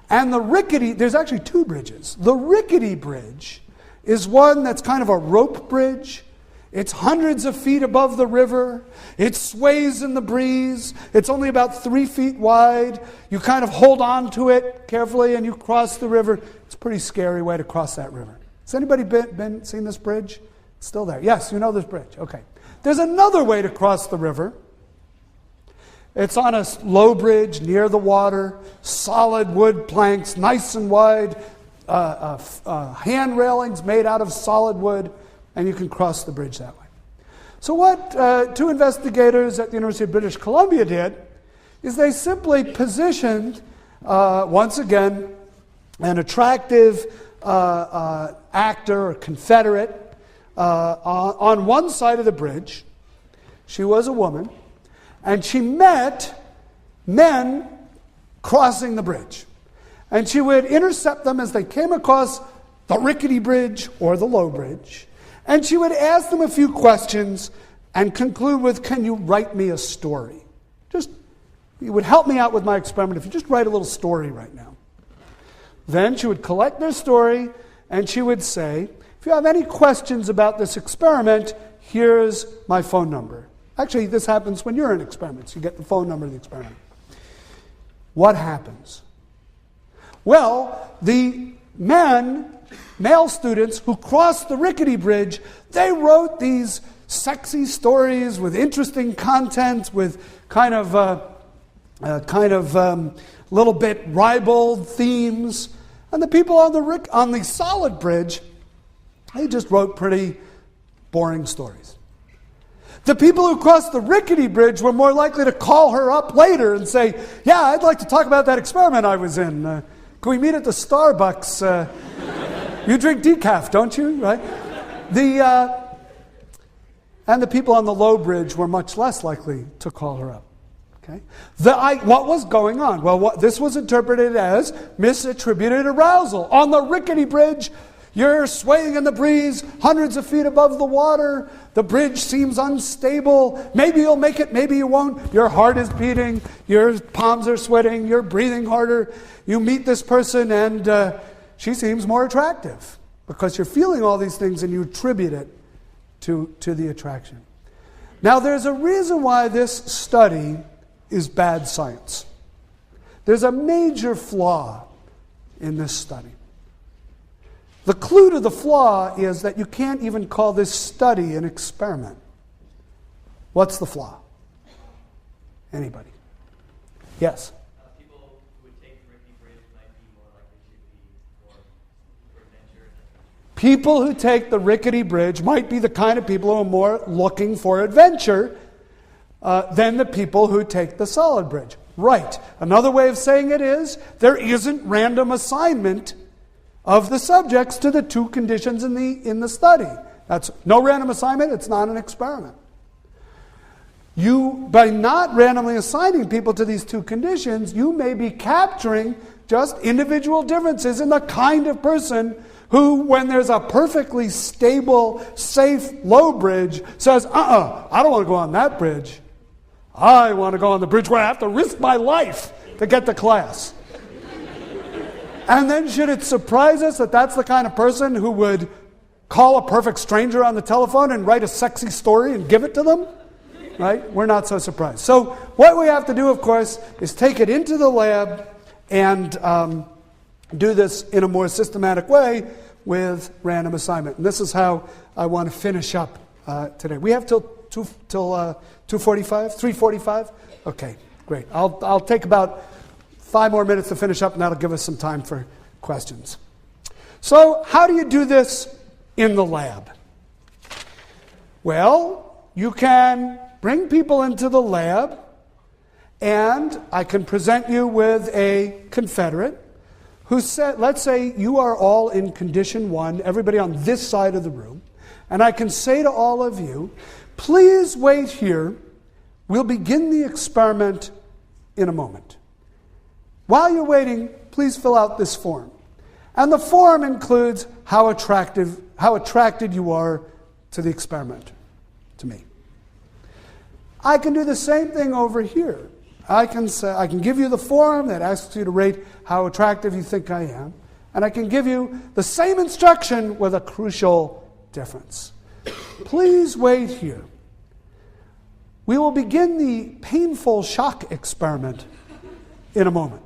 And there's actually two bridges. The Rickety Bridge is one that's kind of a rope bridge. It's hundreds of feet above the river. It sways in the breeze. It's only about 3 feet wide. You kind of hold on to it carefully and you cross the river. It's a pretty scary way to cross that river. Has anybody seen this bridge? It's still there. Yes, you know this bridge. Okay. There's another way to cross the river. It's on a low bridge near the water, solid wood planks, nice and wide, hand railings made out of solid wood, and you can cross the bridge that way. So what two investigators at the University of British Columbia did is they simply positioned, once again, an attractive actor or Confederate on one side of the bridge. She was a woman, and she met men crossing the bridge. And she would intercept them as they came across the rickety bridge or the low bridge. And she would ask them a few questions and conclude with, "Can you write me a story? You would help me out with my experiment if you just write a little story right now." Then she would collect their story and she would say, "If you have any questions about this experiment, here's my phone number." Actually, this happens when you're in experiments. You get the phone number of the experiment. What happens? Well, the male students who crossed the rickety bridge, they wrote these sexy stories with interesting content, with kind of little bit ribald themes. And the people on the solid bridge, they just wrote pretty boring stories. The people who crossed the rickety bridge were more likely to call her up later and say, "Yeah, I'd like to talk about that experiment I was in. Can we meet at the Starbucks? You drink decaf, don't you?" Right? And the people on the low bridge were much less likely to call her up. Okay? What was going on? Well, this was interpreted as misattributed arousal. On the rickety bridge, you're swaying in the breeze, hundreds of feet above the water. The bridge seems unstable. Maybe you'll make it, maybe you won't. Your heart is beating. Your palms are sweating. You're breathing harder. You meet this person and she seems more attractive because you're feeling all these things and you attribute it to the attraction. Now, there's a reason why this study is bad science. There's a major flaw in this study. The clue to the flaw is that you can't even call this study an experiment. What's the flaw? Anybody? Yes? People who would take the Rickety Bridge might be more likely to be more for adventure. People who take the rickety bridge might be the kind of people who are more looking for adventure than the people who take the solid bridge. Right. Another way of saying it is there isn't random assignment of the subjects to the two conditions in the study. That's no random assignment, it's not an experiment. By not randomly assigning people to these two conditions, you may be capturing just individual differences in the kind of person who, when there's a perfectly stable, safe, low bridge, says, I don't want to go on that bridge. I want to go on the bridge where I have to risk my life to get to class. And then should it surprise us that that's the kind of person who would call a perfect stranger on the telephone and write a sexy story and give it to them? Right? We're not so surprised. So what we have to do, of course, is take it into the lab and do this in a more systematic way with random assignment. And this is how I want to finish up today. We have till 2:45? 3:45? Okay, great. I'll take about 5 more minutes to finish up, and that'll give us some time for questions. So, how do you do this in the lab? Well, you can bring people into the lab, and I can present you with a Confederate who said, let's say you are all in condition 1, everybody on this side of the room, and I can say to all of you, Please wait here. We'll begin the experiment in a moment. While you're waiting, please fill out this form. And the form includes how attracted you are to the experimenter, to me. I can do the same thing over here. I can give you the form that asks you to rate how attractive you think I am, and I can give you the same instruction with a crucial difference. Please wait here. We will begin the painful shock experiment in a moment.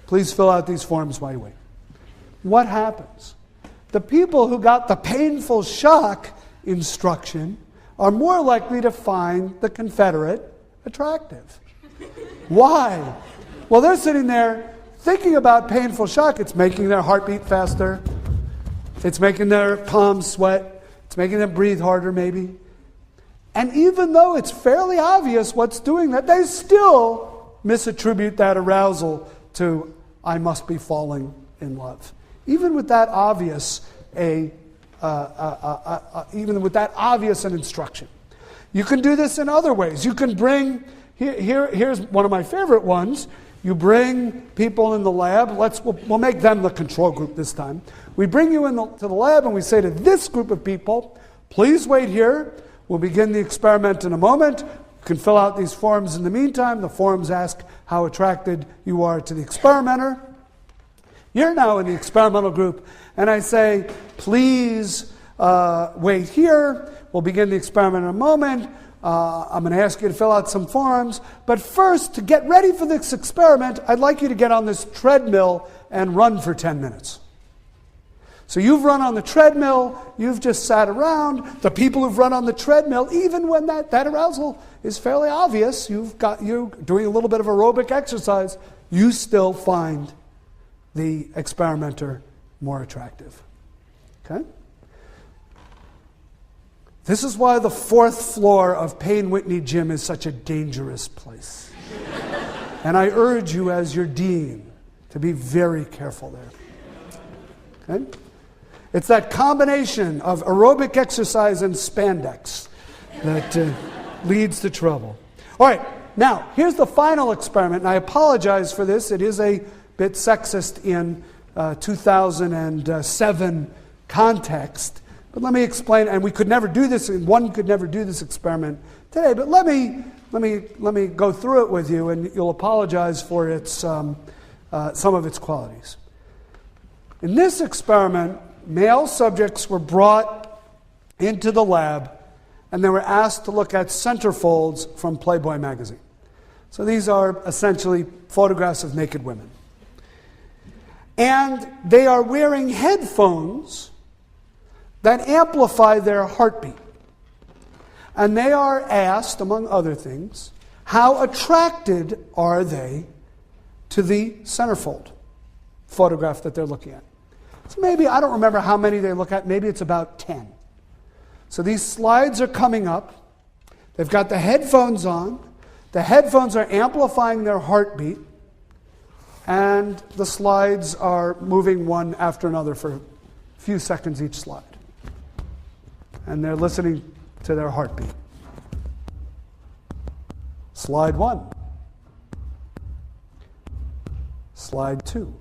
Please fill out these forms while you wait. What happens? The people who got the painful shock instruction are more likely to find the Confederate attractive. Why? Well, they're sitting there thinking about painful shock. It's making their heart beat faster. It's making their palms sweat. It's making them breathe harder, maybe. And even though it's fairly obvious what's doing that, they still misattribute that arousal to, I must be falling in love. Even with that obvious an instruction. You can do this in other ways. You can bring, here's one of my favorite ones. You bring people in the lab. We'll make them the control group this time. We bring you to the lab and we say to this group of people, please wait here. We'll begin the experiment in a moment. You can fill out these forms in the meantime. The forms ask how attracted you are to the experimenter. You're now in the experimental group, and I say, please wait here. We'll begin the experiment in a moment. I'm going to ask you to fill out some forms. But first, to get ready for this experiment, I'd like you to get on this treadmill and run for 10 minutes. So you've run on the treadmill, you've just sat around. The people who've run on the treadmill, even when that arousal is fairly obvious, you're doing a little bit of aerobic exercise, you still find the experimenter more attractive. Okay? This is why the 4th floor of Payne Whitney Gym is such a dangerous place. And I urge you as your dean to be very careful there. Okay? It's that combination of aerobic exercise and spandex that leads to trouble. All right, now, here's the final experiment, and I apologize for this. It is a bit sexist in 2007 context. But let me explain, and one could never do this experiment today, but let me go through it with you, and you'll apologize for its some of its qualities. In this experiment, male subjects were brought into the lab, and they were asked to look at centerfolds from Playboy magazine. So these are essentially photographs of naked women. And they are wearing headphones that amplify their heartbeat. And they are asked, among other things, how attracted are they to the centerfold photograph that they're looking at. So maybe, I don't remember how many they look at, maybe it's about 10. So these slides are coming up. They've got the headphones on. The headphones are amplifying their heartbeat. And the slides are moving one after another for a few seconds each slide. And they're listening to their heartbeat. Slide 1. Slide 2.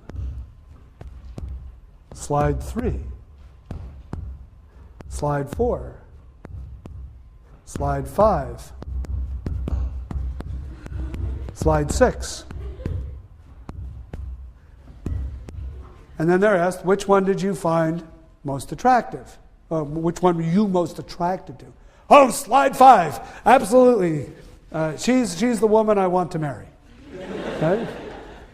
Slide 3. Slide 4. Slide 5. Slide 6. And then they're asked, which one did you find most attractive? Which one were you most attracted to? Oh, slide 5. Absolutely. She's the woman I want to marry. Okay?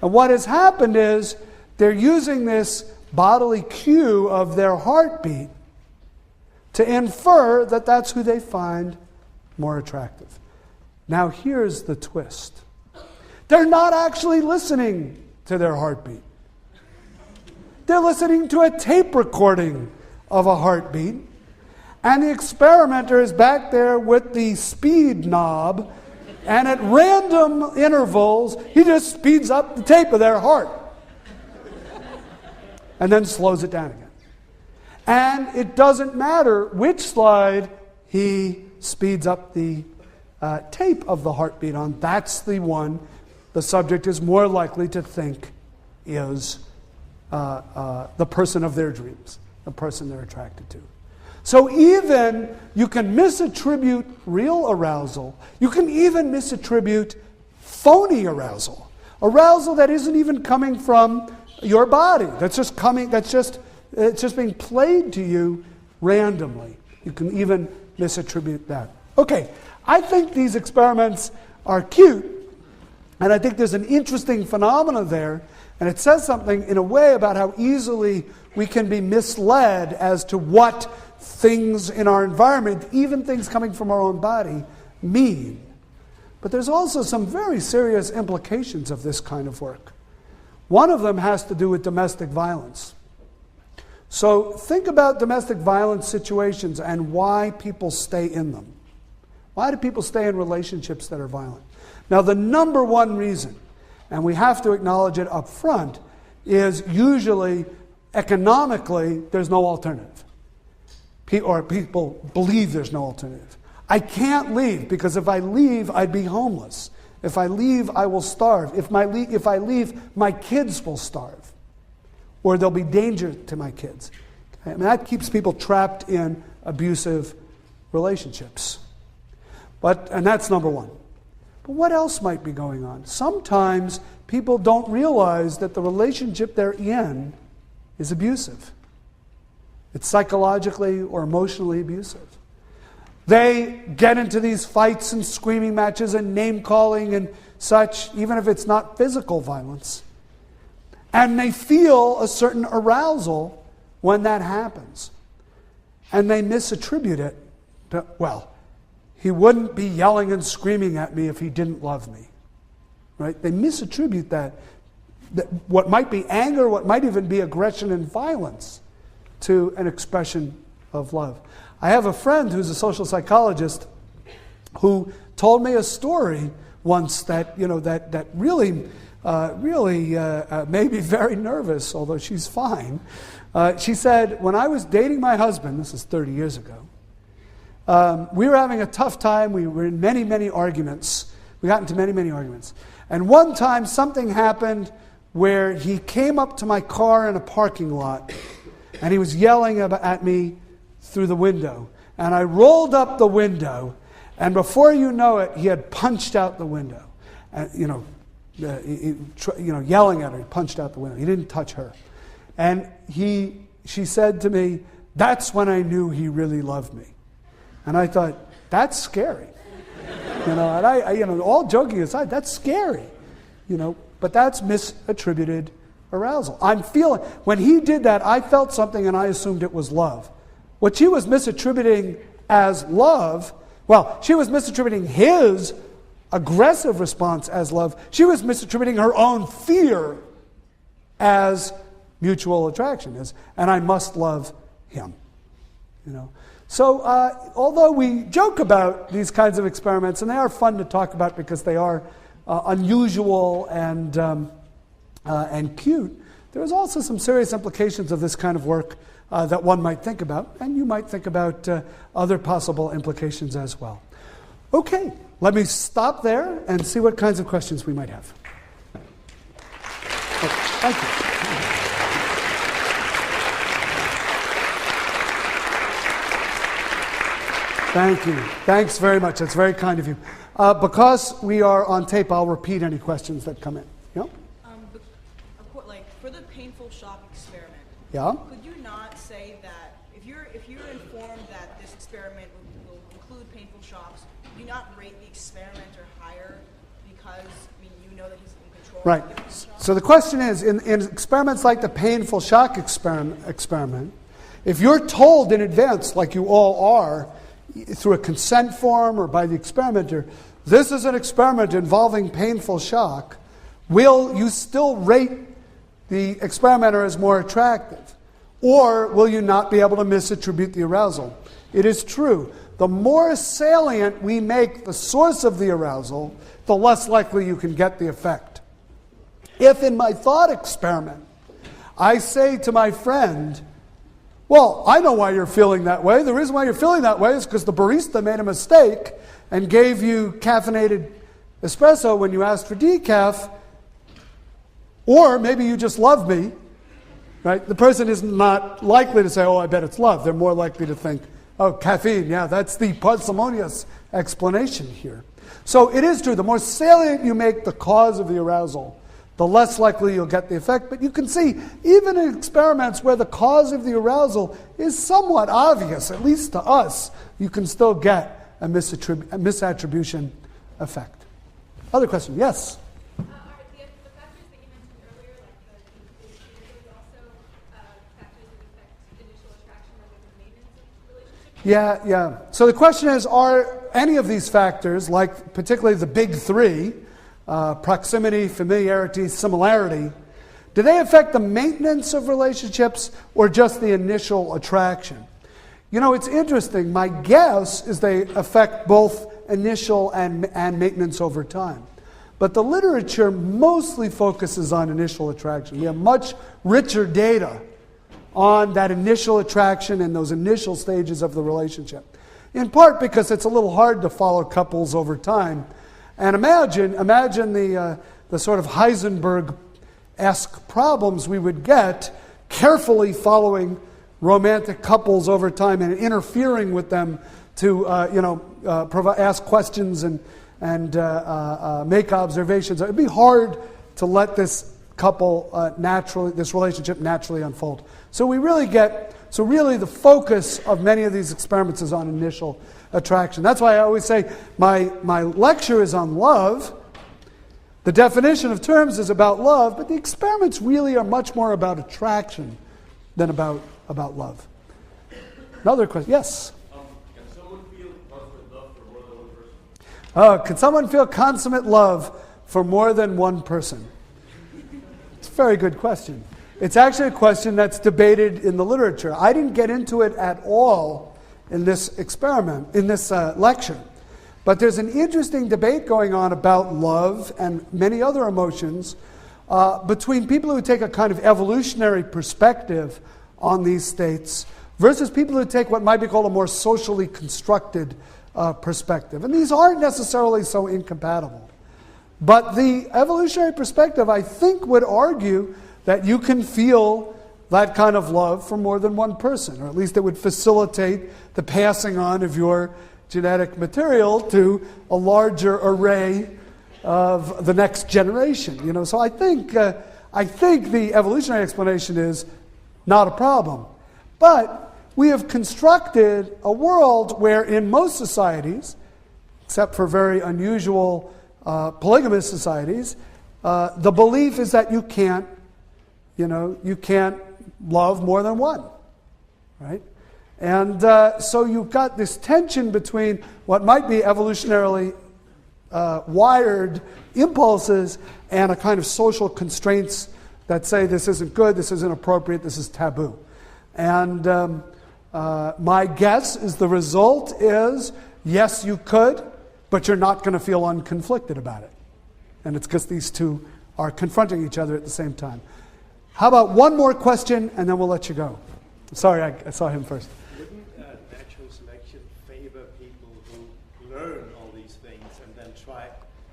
And what has happened is they're using this bodily cue of their heartbeat to infer that that's who they find more attractive. Now here's the twist. They're not actually listening to their heartbeat. They're listening to a tape recording of a heartbeat, and the experimenter is back there with the speed knob, and at random intervals, he just speeds up the tape of their heart and then slows it down again. And it doesn't matter which slide he speeds up the tape of the heartbeat on. That's the one the subject is more likely to think is the person of their dreams, the person they're attracted to. So even you can misattribute real arousal. You can even misattribute phony arousal. Arousal that isn't even coming from your body. It's just being played to you randomly. You can even misattribute that. Okay, I think these experiments are cute, and I think there's an interesting phenomenon there, and it says something in a way about how easily we can be misled as to what things in our environment, even things coming from our own body, mean. But there's also some very serious implications of this kind of work. One of them has to do with domestic violence. So think about domestic violence situations and why people stay in them. Why do people stay in relationships that are violent? Now, the number one reason, and we have to acknowledge it up front, is usually economically there's no alternative. Or people believe there's no alternative. I can't leave because if I leave, I'd be homeless. If I leave, I will starve. If I leave, my kids will starve. Or there'll be danger to my kids. I mean, that keeps people trapped in abusive relationships. And that's number one. But what else might be going on? Sometimes people don't realize that the relationship they're in is abusive. It's psychologically or emotionally abusive. They get into these fights and screaming matches and name-calling and such, even if it's not physical violence. And they feel a certain arousal when that happens. And they misattribute it to, well, he wouldn't be yelling and screaming at me if he didn't love me. Right? They misattribute that what might be anger, what might even be aggression and violence, to an expression of love. I have a friend who's a social psychologist who told me a story once that really made me very nervous, although she's fine. She said, when I was dating my husband, this is 30 years ago, we were having a tough time. We were in many, many arguments. We got into many, many arguments. And one time something happened where he came up to my car in a parking lot and he was yelling at me through the window. And I rolled up the window, and before you know it, he had punched out the window. And, yelling at her, he punched out the window. He didn't touch her. And she said to me, that's when I knew he really loved me. And I thought, that's scary. And all joking aside, that's scary. But that's misattributed arousal. When he did that, I felt something and I assumed it was love. What she was misattributing as love, she was misattributing his aggressive response as love. She was misattributing her own fear as mutual attraction, and I must love him. So although we joke about these kinds of experiments, and they are fun to talk about because they are unusual and cute, there's also some serious implications of this kind of work that one might think about, and you might think about other possible implications as well. Okay, let me stop there and see what kinds of questions we might have. Thank you. Thank you. Thanks very much. That's very kind of you. Because we are on tape, I'll repeat any questions that come in. Yeah? For the painful shock experiment, could you not say that if you're informed that this experiment will include painful shocks, do you not rate the experimenter higher because you know that he's in control? Right. Of the painful shock? So the question is, in experiments like the painful shock experiment, if you're told in advance, like you all are, through a consent form or by the experimenter, this is an experiment involving painful shock, will you still rate the experimenter as more attractive? Or will you not be able to misattribute the arousal? It is true. The more salient we make the source of the arousal, the less likely you can get the effect. If in my thought experiment, I say to my friend, Well, I know why you're feeling that way. The reason why you're feeling that way is because the barista made a mistake and gave you caffeinated espresso when you asked for decaf, or maybe you just love me, right? The person is not likely to say, oh, I bet it's love. They're more likely to think, oh, caffeine, yeah, that's the parsimonious explanation here. So it is true, the more salient you make the cause of the arousal, the less likely you'll get the effect. But you can see, even in experiments where the cause of the arousal is somewhat obvious, at least to us, you can still get a misattribution effect. Other question? Yes? Are the factors that you mentioned earlier, like the behaviors, also factors that affect initial attraction or the maintenance of relationships? Yeah. So the question is, are any of these factors, like particularly the big three, proximity, familiarity, similarity, do they affect the maintenance of relationships or just the initial attraction? You know, it's interesting. My guess is they affect both initial and maintenance over time. But the literature mostly focuses on initial attraction. We have much richer data on that initial attraction and those initial stages of the relationship. In part because it's a little hard to follow couples over time. And imagine the sort of Heisenberg-esque problems we would get carefully following romantic couples over time and interfering with them to ask questions and make observations. It'd be hard to let this this relationship naturally unfold. So really the focus of many of these experiments is on initial attraction. That's why I always say my lecture is on love. The definition of terms is about love, but the experiments really are much more about attraction than about love. Another question? Yes? Can someone feel consummate love for more than one person? Can someone feel consummate love for more than one person? It's a very good question. It's actually a question that's debated in the literature. I didn't get into it at all in this experiment, in this lecture. But there's an interesting debate going on about love and many other emotions between people who take a kind of evolutionary perspective on these states versus people who take what might be called a more socially constructed perspective. And these aren't necessarily so incompatible. But the evolutionary perspective, I think, would argue that you can feel that kind of love for more than one person, or at least it would facilitate the passing on of your genetic material to a larger array of the next generation. So I think the evolutionary explanation is not a problem. But we have constructed a world where in most societies, except for very unusual polygamous societies, the belief is that you can't love more than one, right? And so you've got this tension between what might be evolutionarily wired impulses and a kind of social constraints that say this isn't good, this isn't appropriate, this is taboo. And my guess is the result is, yes, you could, but you're not going to feel unconflicted about it. And it's because these two are confronting each other at the same time. How about one more question, and then we'll let you go. Sorry, I saw him first. Wouldn't natural selection favor people who learn all these things and then try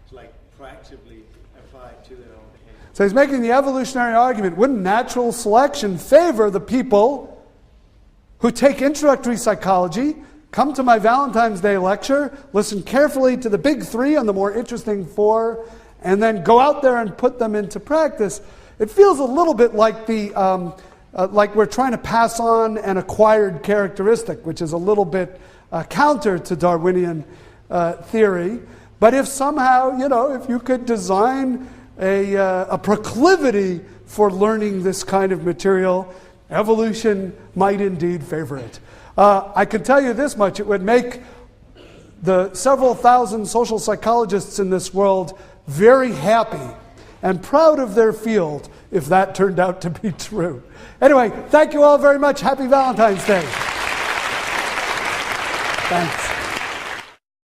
to proactively apply it to their own behavior? So he's making the evolutionary argument. Wouldn't natural selection favor the people who take introductory psychology, come to my Valentine's Day lecture, listen carefully to the big three and the more interesting four, and then go out there and put them into practice? It feels a little bit like like we're trying to pass on an acquired characteristic, which is a little bit counter to Darwinian theory. But if somehow, if you could design a proclivity for learning this kind of material, evolution might indeed favor it. I can tell you this much: it would make the several thousand social psychologists in this world very happy and proud of their field if that turned out to be true. Anyway, thank you all very much. Happy Valentine's Day. Thanks.